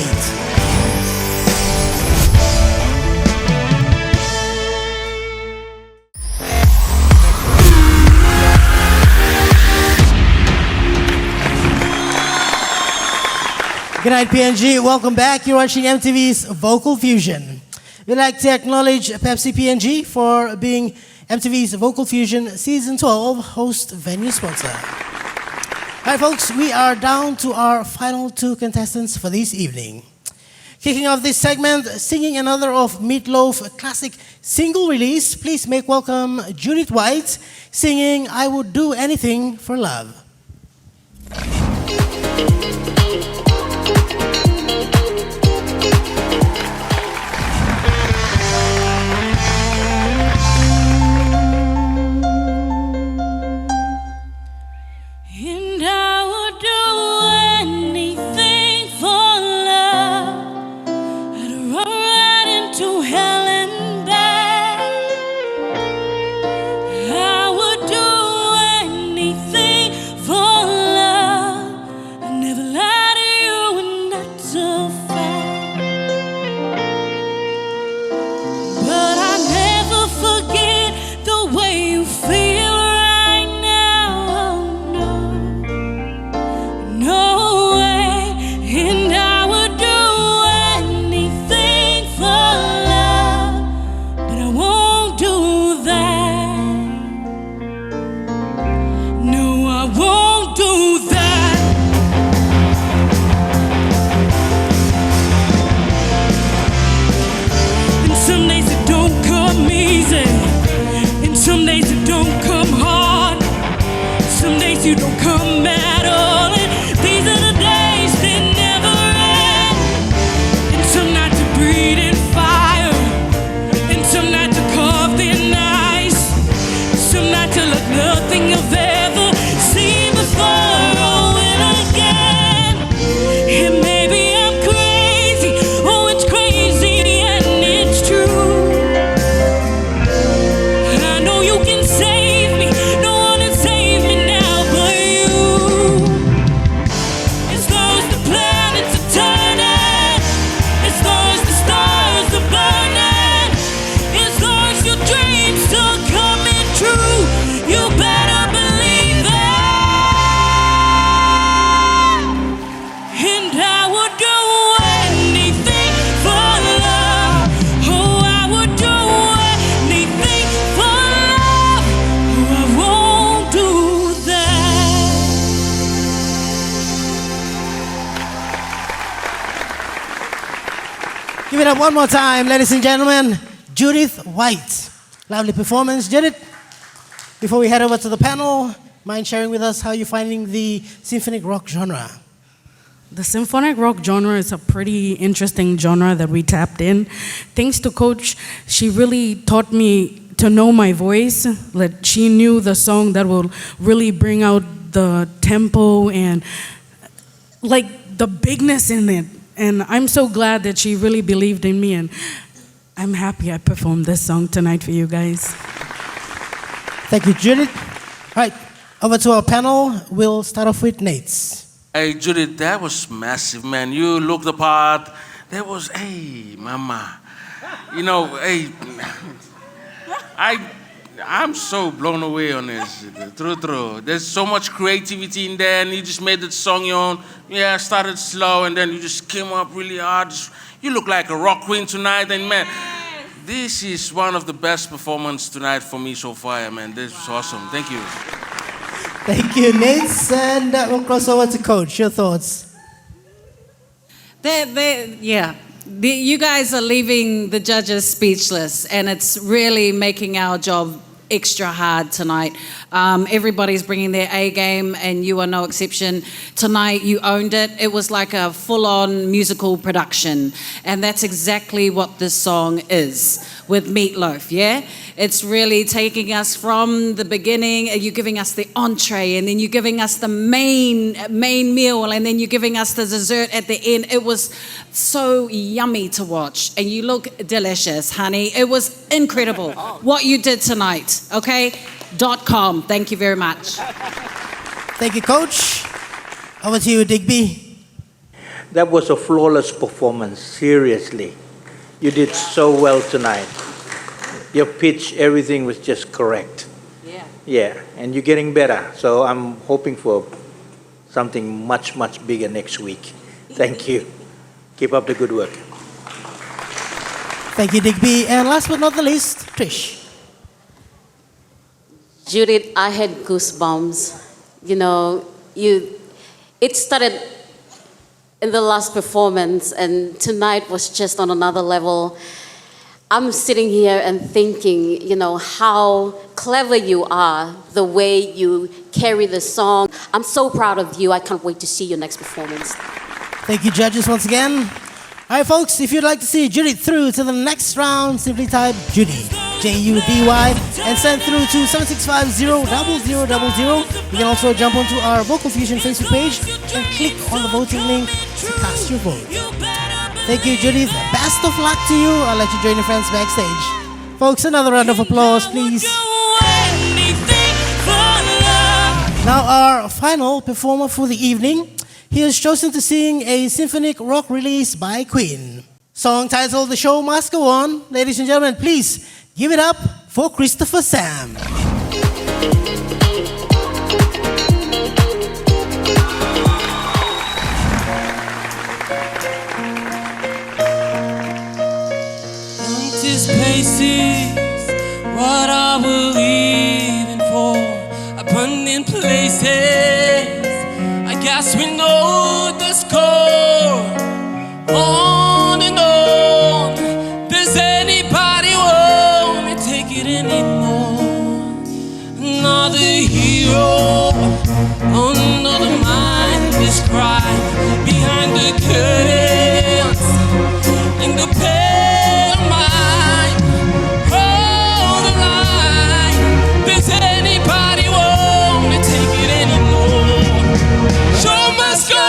Good night, PNG. Welcome back. You're watching MTV's Vocal Fusion. We'd like to acknowledge Pepsi PNG for being MTV's Vocal Fusion Season 12 host venue sponsor. All right, folks, we are down to our final two contestants for this evening. Kicking off this segment, singing another of Meatloaf's classic single release, please make welcome Judith White singing I Would Do Anything for Love. And I would do anything for love. I'd run right into hell and back. I would do anything for love. I never lie to you, and that's a fact. But I never forget the way you feel right now. No way, and I would do anything for love, but I won't do that. No, I won't do that. And some days it don't come easy, and some days it don't come hard. Some days you don't come at all, and these are the days that never end. And some nights are breathing fire, and some nights are carved in ice. Some nights are like nothing I've ever seen before or will again. And maybe I'm crazy, oh it's crazy and it's true. I know you can save me, no one can save me now but you. As long as the planets are turning, as long as the stars are burning, as long as your dreams are coming true, you better believe it. And I would do anything for love. Oh, I would do anything for love. Oh, I won't do that. Give it up one more time, ladies and gentlemen. Judith White. Lovely performance, Judith. Before we head over to the panel, mind sharing with us how you're finding the symphonic rock genre? The symphonic rock genre is a pretty interesting genre that we tapped in. Thanks to Coach, she really taught me to know my voice. That she knew the song that will really bring out the tempo and like the bigness in it. And I'm so glad that she really believed in me, and I'm happy I performed this song tonight for you guys. Thank you, Judith. All right, over to our panel. We'll start off with Nate's. Hey, Judith, that was massive, man. You looked the part. That was, hey, mama. You know, hey, I'm so blown away on this. True. There's so much creativity in there, and you just made the song your own. Yeah, started slow, and then you just came up really hard. You look like a rock queen tonight, and man, this is one of the best performances tonight for me so far, man. This was awesome. Thank you. Thank you, Nate. And we'll cross over to Coach. Your thoughts? You guys are leaving the judges speechless, and it's really making our job extra hard tonight. Everybody's bringing their A game, and you are no exception. Tonight, you owned it. It was like a full-on musical production, and that's exactly what this song is with Meatloaf, yeah? It's really taking us from the beginning, and you're giving us the entree, and then you're giving us the main meal, and then you're giving us the dessert at the end. It was so yummy to watch, and you look delicious, honey. It was incredible what you did tonight, okay? .com. Thank you very much. Thank you, Coach. Over to you, Digby. That was a flawless performance, seriously. You did so well tonight. Your pitch, everything was just correct. Yeah, and you're getting better. So I'm hoping for something much, much bigger next week. Thank you. Keep up the good work. Thank you, Digby. And last but not the least, Trish. Judith, I had goosebumps. You know, it started in the last performance, and tonight was just on another level. I'm sitting here and thinking, you know, how clever you are, the way you carry the song. I'm so proud of you. I can't wait to see your next performance. Thank you, judges, once again. All right, folks, if you'd like to see Judy through to the next round, simply type Judy, Judy, and send through to 7650-0000. You can also jump onto our Vocal Fusion Facebook page and click on the voting link to cast your vote. Thank you, Judy. Best of luck to you. I'll let you join your friends backstage. Folks, another round of applause, please. Now, our final performer for the evening. He has chosen to sing a symphonic rock release by Queen. Song titled The Show Must Go On. Ladies and gentlemen, please give it up for Christopher Sam. Empty spaces, what are we leaving for? Abandoned places, I guess we know the score. On and on, does anybody want to take it anymore? Another hero, another mindless crime behind the curtains in the pale mind. Hold the line, does anybody want to take it anymore? Show must go on.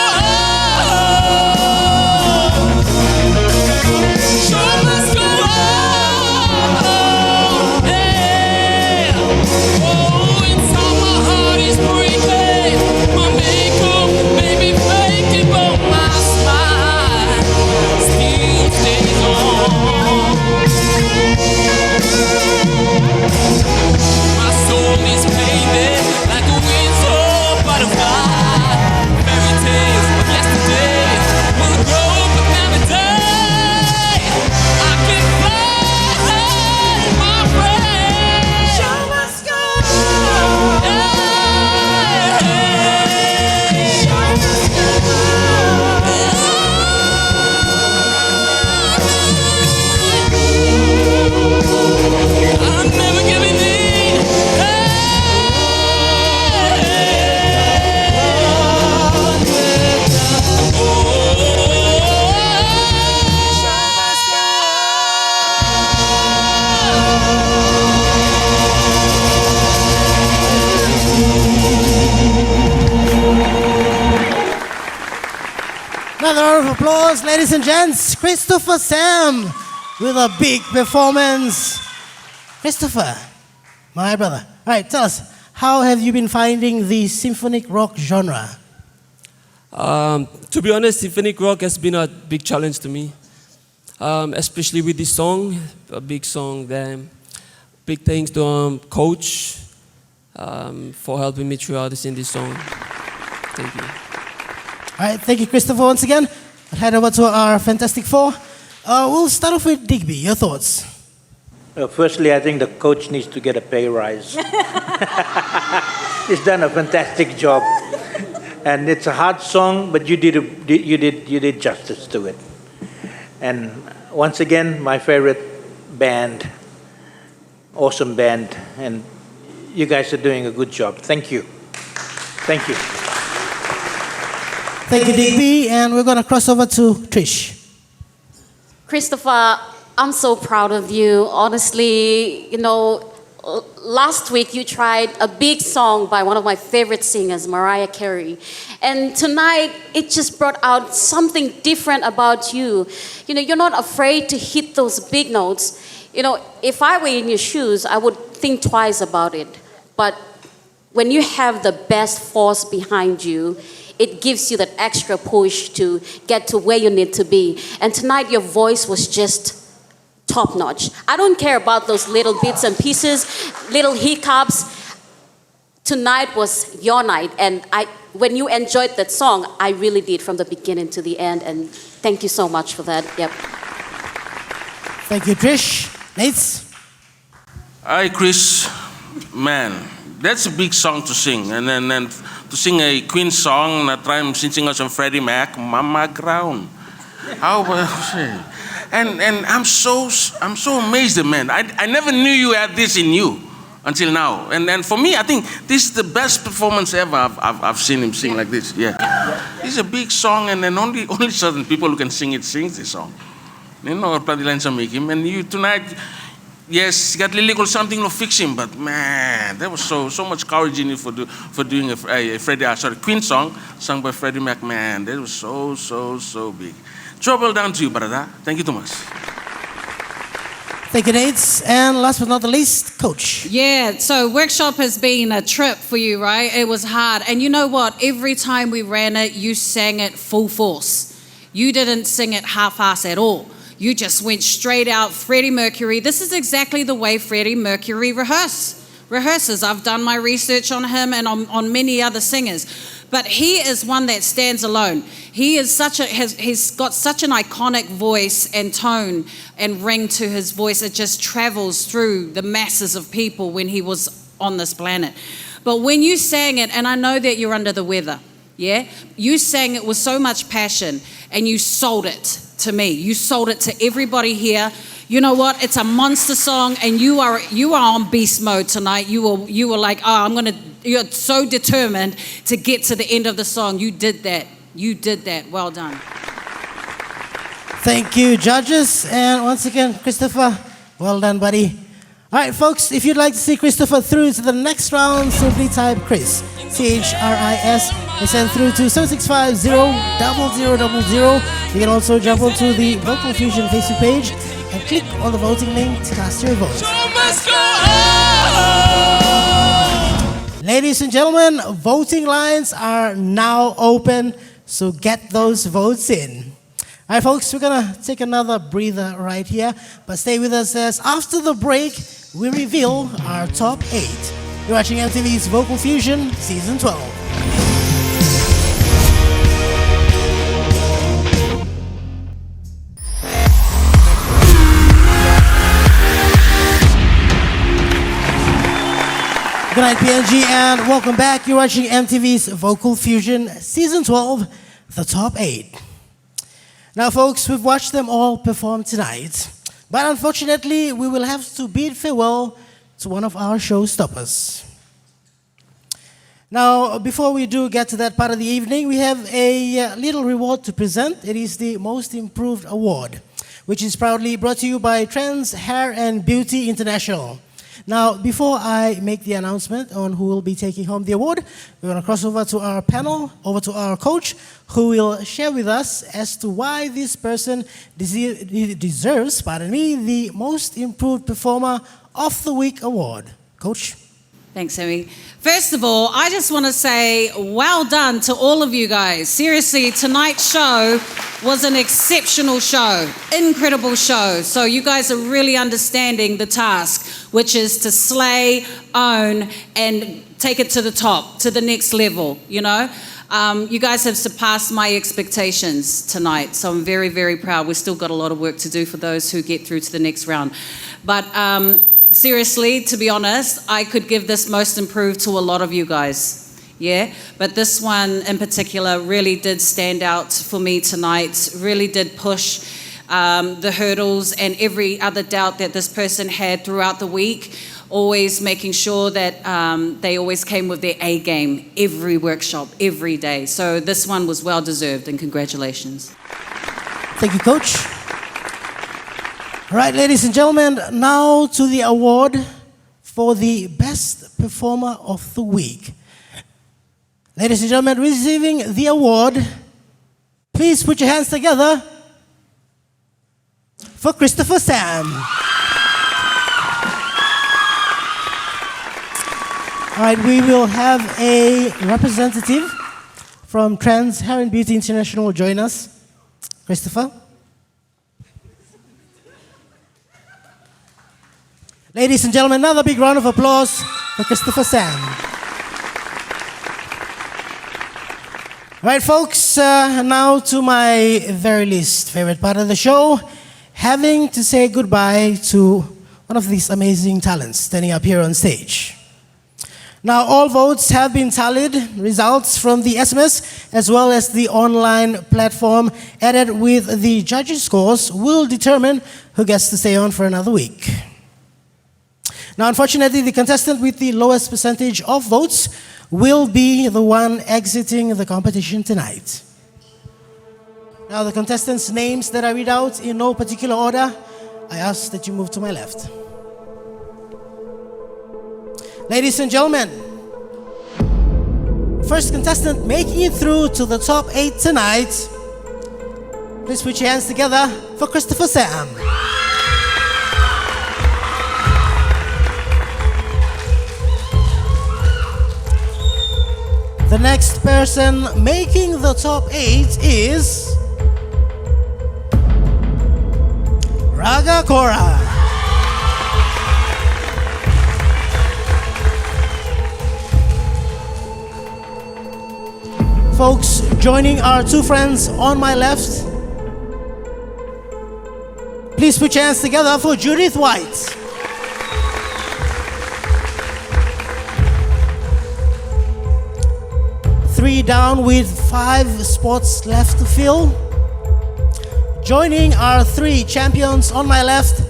Show must go on. Yeah. Oh, inside my heart is breaking. My makeup may be fading, but my smile still stays on. My soul is painted like a windsor butterfly. Fairy tales of yesterday will grow but never die. I can fly, my friend. Show must go on. Show must go on. I'm never giving in. Another round of applause, ladies and gents. Christopher Sam with a big performance. Christopher, my brother. All right, tell us, how have you been finding the symphonic rock genre? To be honest, symphonic rock has been a big challenge to me, especially with this song, a big song that big thanks to Coach for helping me throughout to sing this song. Thank you. All right, thank you, Christopher, once again. I'll head over to our Fantastic Four. We'll start off with Digby. Your thoughts? Firstly, I think the coach needs to get a pay rise. He's done a fantastic job, and it's a hard song, but you did justice to it. And once again, my favorite band, awesome band, and you guys are doing a good job. Thank you. Thank you. Thank you, Digby, and we're going to cross over to Trish. Christopher, I'm so proud of you. Honestly, last week you tried a big song by one of my favorite singers, Mariah Carey. And tonight, it just brought out something different about you. You're not afraid to hit those big notes. If I were in your shoes, I would think twice about it. But when you have the best force behind you, it gives you that extra push to get to where you need to be. And tonight, your voice was just top notch. I don't care about those little bits and pieces, little hiccups. Tonight was your night. And when you enjoyed that song, I really did from the beginning to the end. And thank you so much for that. Yep. Thank you, Trish. Nates? Hi, Chris. Man, that's a big song to sing. And then to sing a Queen song, na try singing some Freddie Mac, Mama Ground. How about and I'm so amazed, man. I never knew you had this in you until now. And for me, I think this is the best performance ever I've seen him sing like this. Yeah. It's a big song, and then only certain people who can sing it sings this song. Lines make him. And you tonight, yes, you got lyrical something to fix him, but man, there was so much courage in you for doing a Queen song sung by Freddie Mac. Man, that was so big. Trouble down to you, brother. Thank you, Thomas. Thank you, Nates. And last but not the least, Coach. Yeah, so workshop has been a trip for you, right? It was hard. And you know what? Every time we ran it, you sang it full force. You didn't sing it half-ass at all. You just went straight out Freddie Mercury. This is exactly the way Freddie Mercury rehearses. I've done my research on him and on many other singers. But he is one that stands alone. He is he's got such an iconic voice and tone and ring to his voice. It just travels through the masses of people when he was on this planet. But when you sang it, and I know that you're under the weather, yeah? You sang it with so much passion, and you sold it to me. You sold it to everybody here. You know what? It's a monster song, and you are on beast mode tonight. You were like, you're so determined to get to the end of the song. You did that. Well done. Thank you, judges. And once again, Christopher, well done, buddy. All right, folks, if you'd like to see Christopher through to the next round, simply type Chris, CHRIS, and send through to 7650-0000. You can also jump onto the Vocal Fusion Facebook page and click on the voting link to cast your vote. Ladies and gentlemen, voting lines are now open, so get those votes in. All right, folks, we're going to take another breather right here, but stay with us as after the break, we reveal our top 8. You're watching MTV's Vocal Fusion Season 12. Good night, PNG, and welcome back. You're watching MTV's Vocal Fusion Season 12, the top 8. Now, folks, we've watched them all perform tonight, but unfortunately, we will have to bid farewell to one of our showstoppers. Now, before we do get to that part of the evening, we have a little reward to present. It is the Most Improved Award, which is proudly brought to you by Trends Hair and Beauty International. Now, before I make the announcement on who will be taking home the award, we're going to cross over to our panel, over to our coach, who will share with us as to why this person deserves, the Most Improved Performer of the Week award. Coach? Thanks, Sammy. First of all, I just want to say well done to all of you guys. Seriously, tonight's show was an exceptional show, incredible show. So you guys are really understanding the task, which is to slay, own, and take it to the top, to the next level, you know? You guys have surpassed my expectations tonight, so I'm very, very proud. We've still got a lot of work to do for those who get through to the next round. But seriously, to be honest, I could give this most improved to a lot of you guys, yeah? But this one in particular really did stand out for me tonight, really did push the hurdles and every other doubt that this person had throughout the week, always making sure that they always came with their A game every workshop, every day. So this one was well deserved, and congratulations. Thank you, Coach. All right, ladies and gentlemen, now to the award for the Best Performer of the Week. Ladies and gentlemen, receiving the award, please put your hands together for Christopher Sam. All right, we will have a representative from Trans Hair and Beauty International join us. Christopher. Ladies and gentlemen, another big round of applause for Christopher Sam. All right, folks, now to my very least favorite part of the show, having to say goodbye to one of these amazing talents standing up here on stage. Now, all votes have been tallied. Results from the SMS as well as the online platform added with the judges' scores will determine who gets to stay on for another week. Now, unfortunately, the contestant with the lowest percentage of votes will be the one exiting the competition tonight. Now, the contestants' names that I read out in no particular order, I ask that you move to my left. Ladies and gentlemen, first contestant making it through to the top 8 tonight, please put your hands together for Christopher Sam. The next person making the top 8 is Raga Kora. Folks, joining our two friends on my left, please put your hands together for Judith White. Three down with 5 spots left to fill. Joining our 3 champions on my left,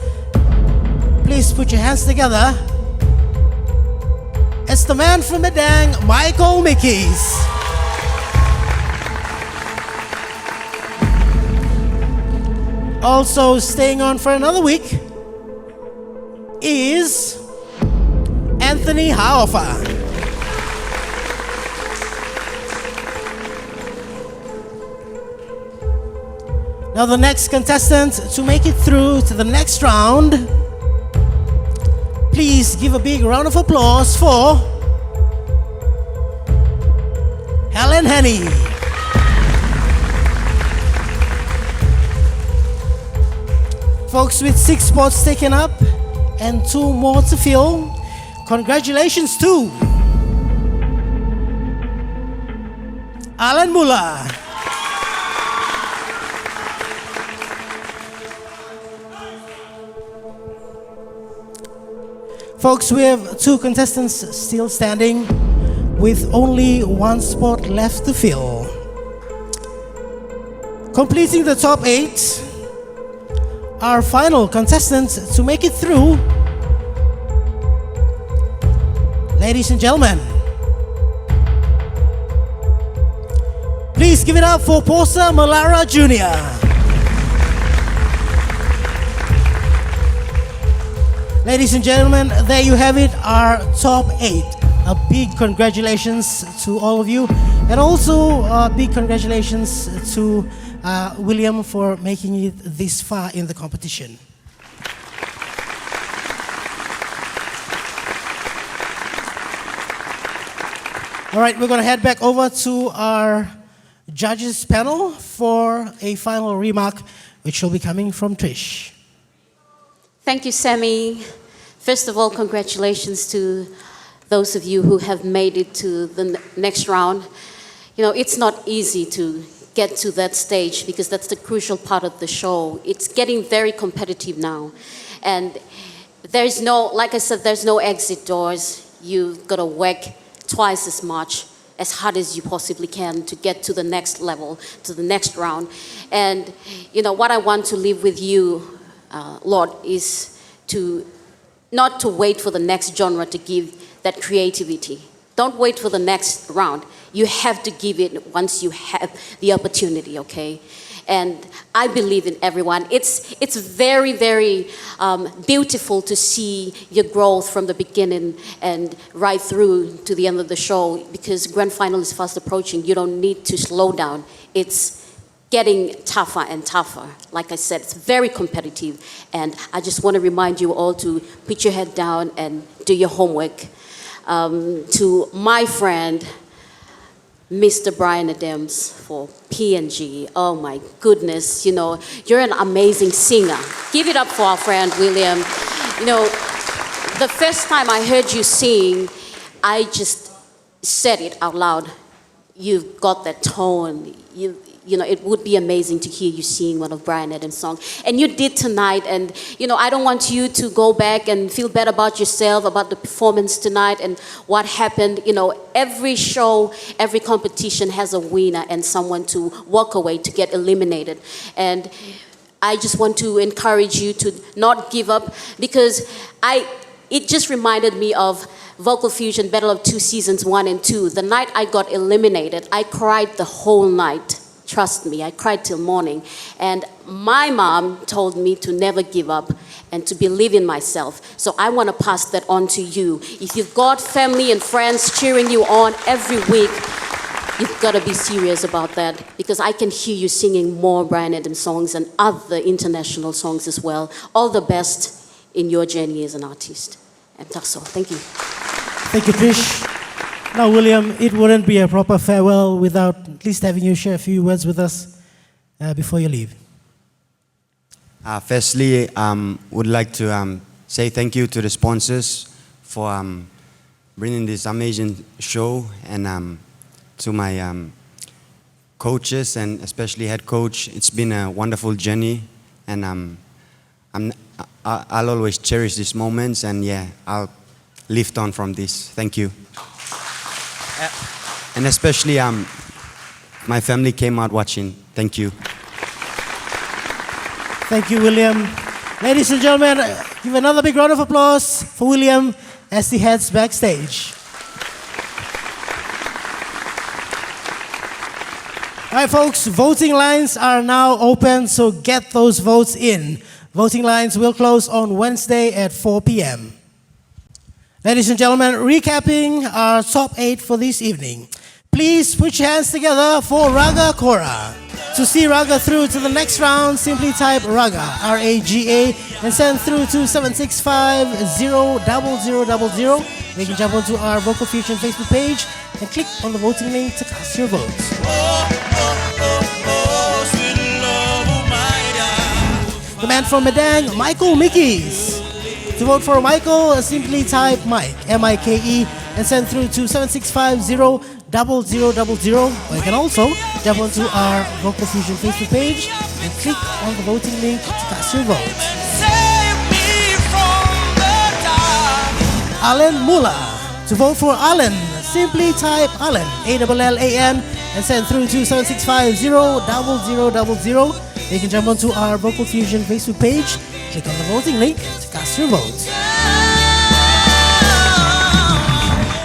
please put your hands together. It's the man from Medang, Michael Mickeys. Also staying on for another week is Anthony Haofa. Now the next contestant to make it through to the next round, please give a big round of applause for Helen Henny. Folks, with 6 spots taken up and 2 more to fill, congratulations to Alan Muller. Folks, we have 2 contestants still standing with only 1 spot left to fill. Completing the top 8, our final contestant to make it through, ladies and gentlemen, please give it up for Posa Malara Jr. Ladies and gentlemen, there you have it, our top 8. A big congratulations to all of you, and also a big congratulations to William for making it this far in the competition. All right, we're going to head back over to our judges panel for a final remark, which will be coming from Trish. Thank you, Sammy. First of all, congratulations to those of you who have made it to the next round. You know, it's not easy to get to that stage because that's the crucial part of the show. It's getting very competitive now. And there's no, like I said, there's no exit doors. You've got to work twice as much, as hard as you possibly can to get to the next level, to the next round. And, you know, what I want to leave with you, Lord, is to not to wait for the next genre to give that creativity. Don't wait for the next round. You have to give it once you have the opportunity, okay? And I believe in everyone. It's very, very beautiful to see your growth from the beginning and right through to the end of the show, because grand final is fast approaching. You don't need to slow down. It's getting tougher and tougher. Like I said, it's very competitive. And I just want to remind you all to put your head down and do your homework. To my friend, Mr. Brian Adams for PNG. Oh my goodness, you know, you're an amazing singer. Give it up for our friend William. You know, the first time I heard you sing, I just said it out loud. You've got that tone. You know, it would be amazing to hear you sing one of Brian Adams' songs. And you did tonight, and, you know, I don't want you to go back and feel bad about yourself, about the performance tonight and what happened. You know, every show, every competition has a winner and someone to walk away, to get eliminated. And I just want to encourage you to not give up, because it just reminded me of Vocal Fusion Battle of Two Seasons 1 and 2. The night I got eliminated, I cried the whole night. Trust me, I cried till morning. And my mom told me to never give up and to believe in myself. So I want to pass that on to you. If you've got family and friends cheering you on every week, you've got to be serious about that, because I can hear you singing more Brian Adams songs and other international songs as well. All the best in your journey as an artist. And that's all. Thank you. Thank you, Trish. Now, William, it wouldn't be a proper farewell without at least having you share a few words with us before you leave. Firstly, would like to say thank you to the sponsors for bringing this amazing show, and to my coaches and especially head coach. It's been a wonderful journey, and I'll always cherish these moments, and yeah, I'll lift on from this. Thank you. And especially my family came out watching. Thank you. Thank you, William. Ladies and gentlemen, give another big round of applause for William as he heads backstage. All right, folks, voting lines are now open, so get those votes in. Voting lines will close on Wednesday at 4 p.m. Ladies and gentlemen, recapping our top 8 for this evening. Please put your hands together for Raga Kora. To see Raga through to the next round, simply type Raga, R-A-G-A, and send through to 765-00000. You can jump onto our Vocal Fusion Facebook page and click on the voting link to cast your votes. The man from Medang, Michael Mickeys. To vote for Michael, simply type Mike, M-I-K-E, and send through to 765-00000. Or you can also jump onto our Vocal Fusion Facebook page and click on the voting link to cast your vote. Alan Mula. To vote for Alan, simply type Alan, A-L-L-A-N, and send through to 765-00000. You can jump onto our Vocal Fusion Facebook page, click on the voting link to cast your vote.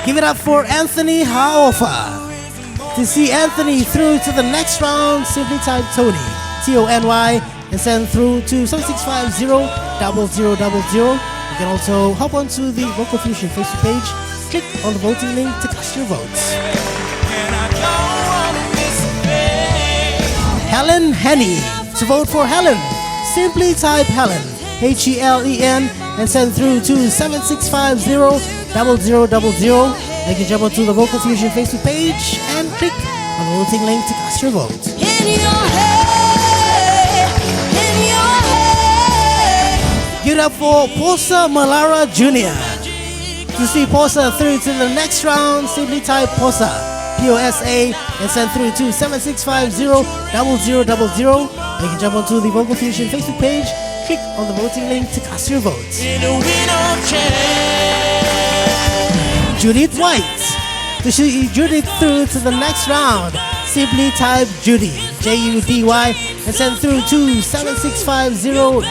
Give it up for Anthony Haofa. To see Anthony through to the next round, simply type Tony, T-O-N-Y, and send through to 765-00000. You can also hop onto the Vocal Fusion Facebook page, click on the voting link to cast your votes. Helen Henny. To vote for Helen, simply type Helen, H-E-L-E-N, and send through to 765-00000. You can jump onto the Vocal Fusion Facebook page and click on the voting link to cast your vote. Give it up for Posa Malara Jr. To see Posa through to the next round, simply type Posa, P-O-S-A, and send through to 7650-0000. You can jump onto the Vocal Fusion Facebook page, click on the voting link to cast your vote. Judith White. To see Judith through to the next round, simply type Judy, J-U-D-Y, and send through to 7650-0000. You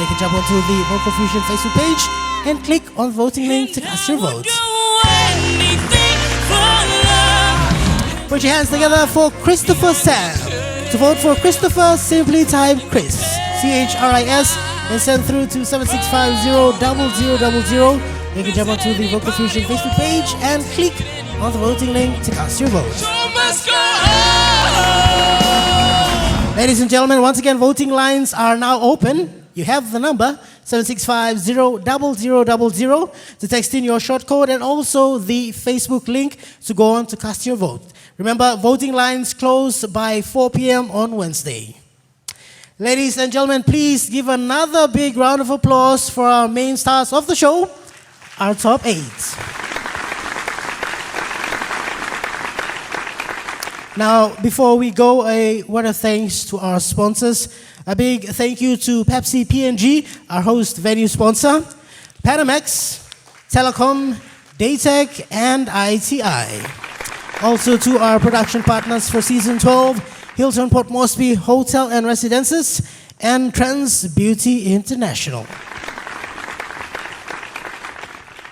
can jump onto the Vocal Fusion Facebook page and click on the voting link to cast your vote. Put your hands together for Christopher Sam. To vote for Christopher, simply type Chris, C-H-R-I-S, and send through to 7650-0000. You can jump onto the Vocal Fusion Facebook page and click on the voting link to cast your vote. Ladies and gentlemen, once again, voting lines are now open. You have the number 7650-0000 to text in your short code and also the Facebook link to go on to cast your vote. Remember, voting lines close by 4 p.m. on Wednesday. Ladies and gentlemen, please give another big round of applause for our main stars of the show, our top 8. Now, before we go, a word of thanks to our sponsors. A big thank you to Pepsi P&G, our host venue sponsor, Panamex, Telecom, Daytech, and ITI. Also to our production partners for Season 12, Hilton Port Moresby Hotel and Residences, and Trends Beauty International.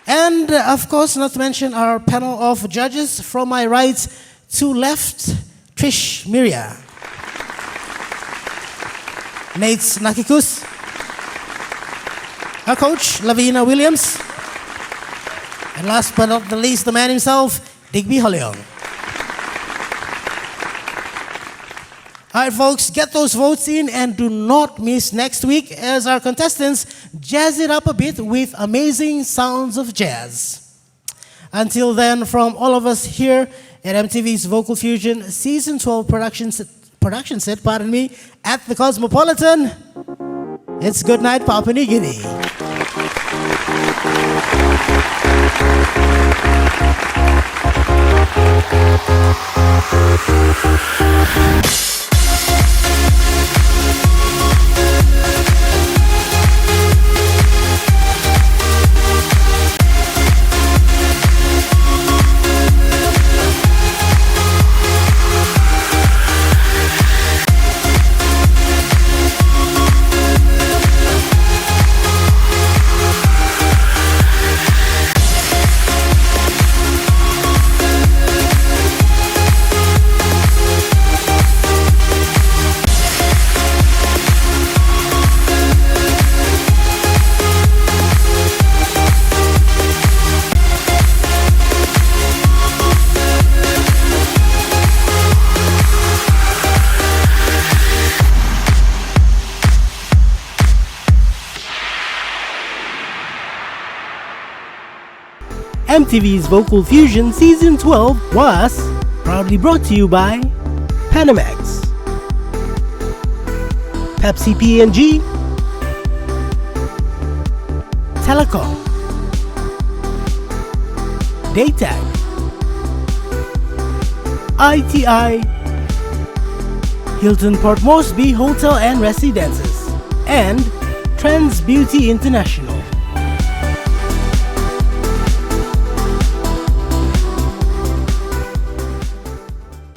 And of course, not to mention our panel of judges. From my right to left, Trish Miria, Nate Nakikus, our coach, Lavina Williams, and last but not the least, the man himself, Digby Holleong. All right, folks, get those votes in and do not miss next week as our contestants jazz it up a bit with amazing sounds of jazz. Until then, from all of us here at MTV's Vocal Fusion Season 12 production set, at the Cosmopolitan, it's good night, Papua New Guinea. MTV's Vocal Fusion Season 12 was proudly brought to you by Panamex, Pepsi P&G, Telecom, Daytech, ITI, Hilton Port Moresby Hotel and Residences, and Trends Beauty International.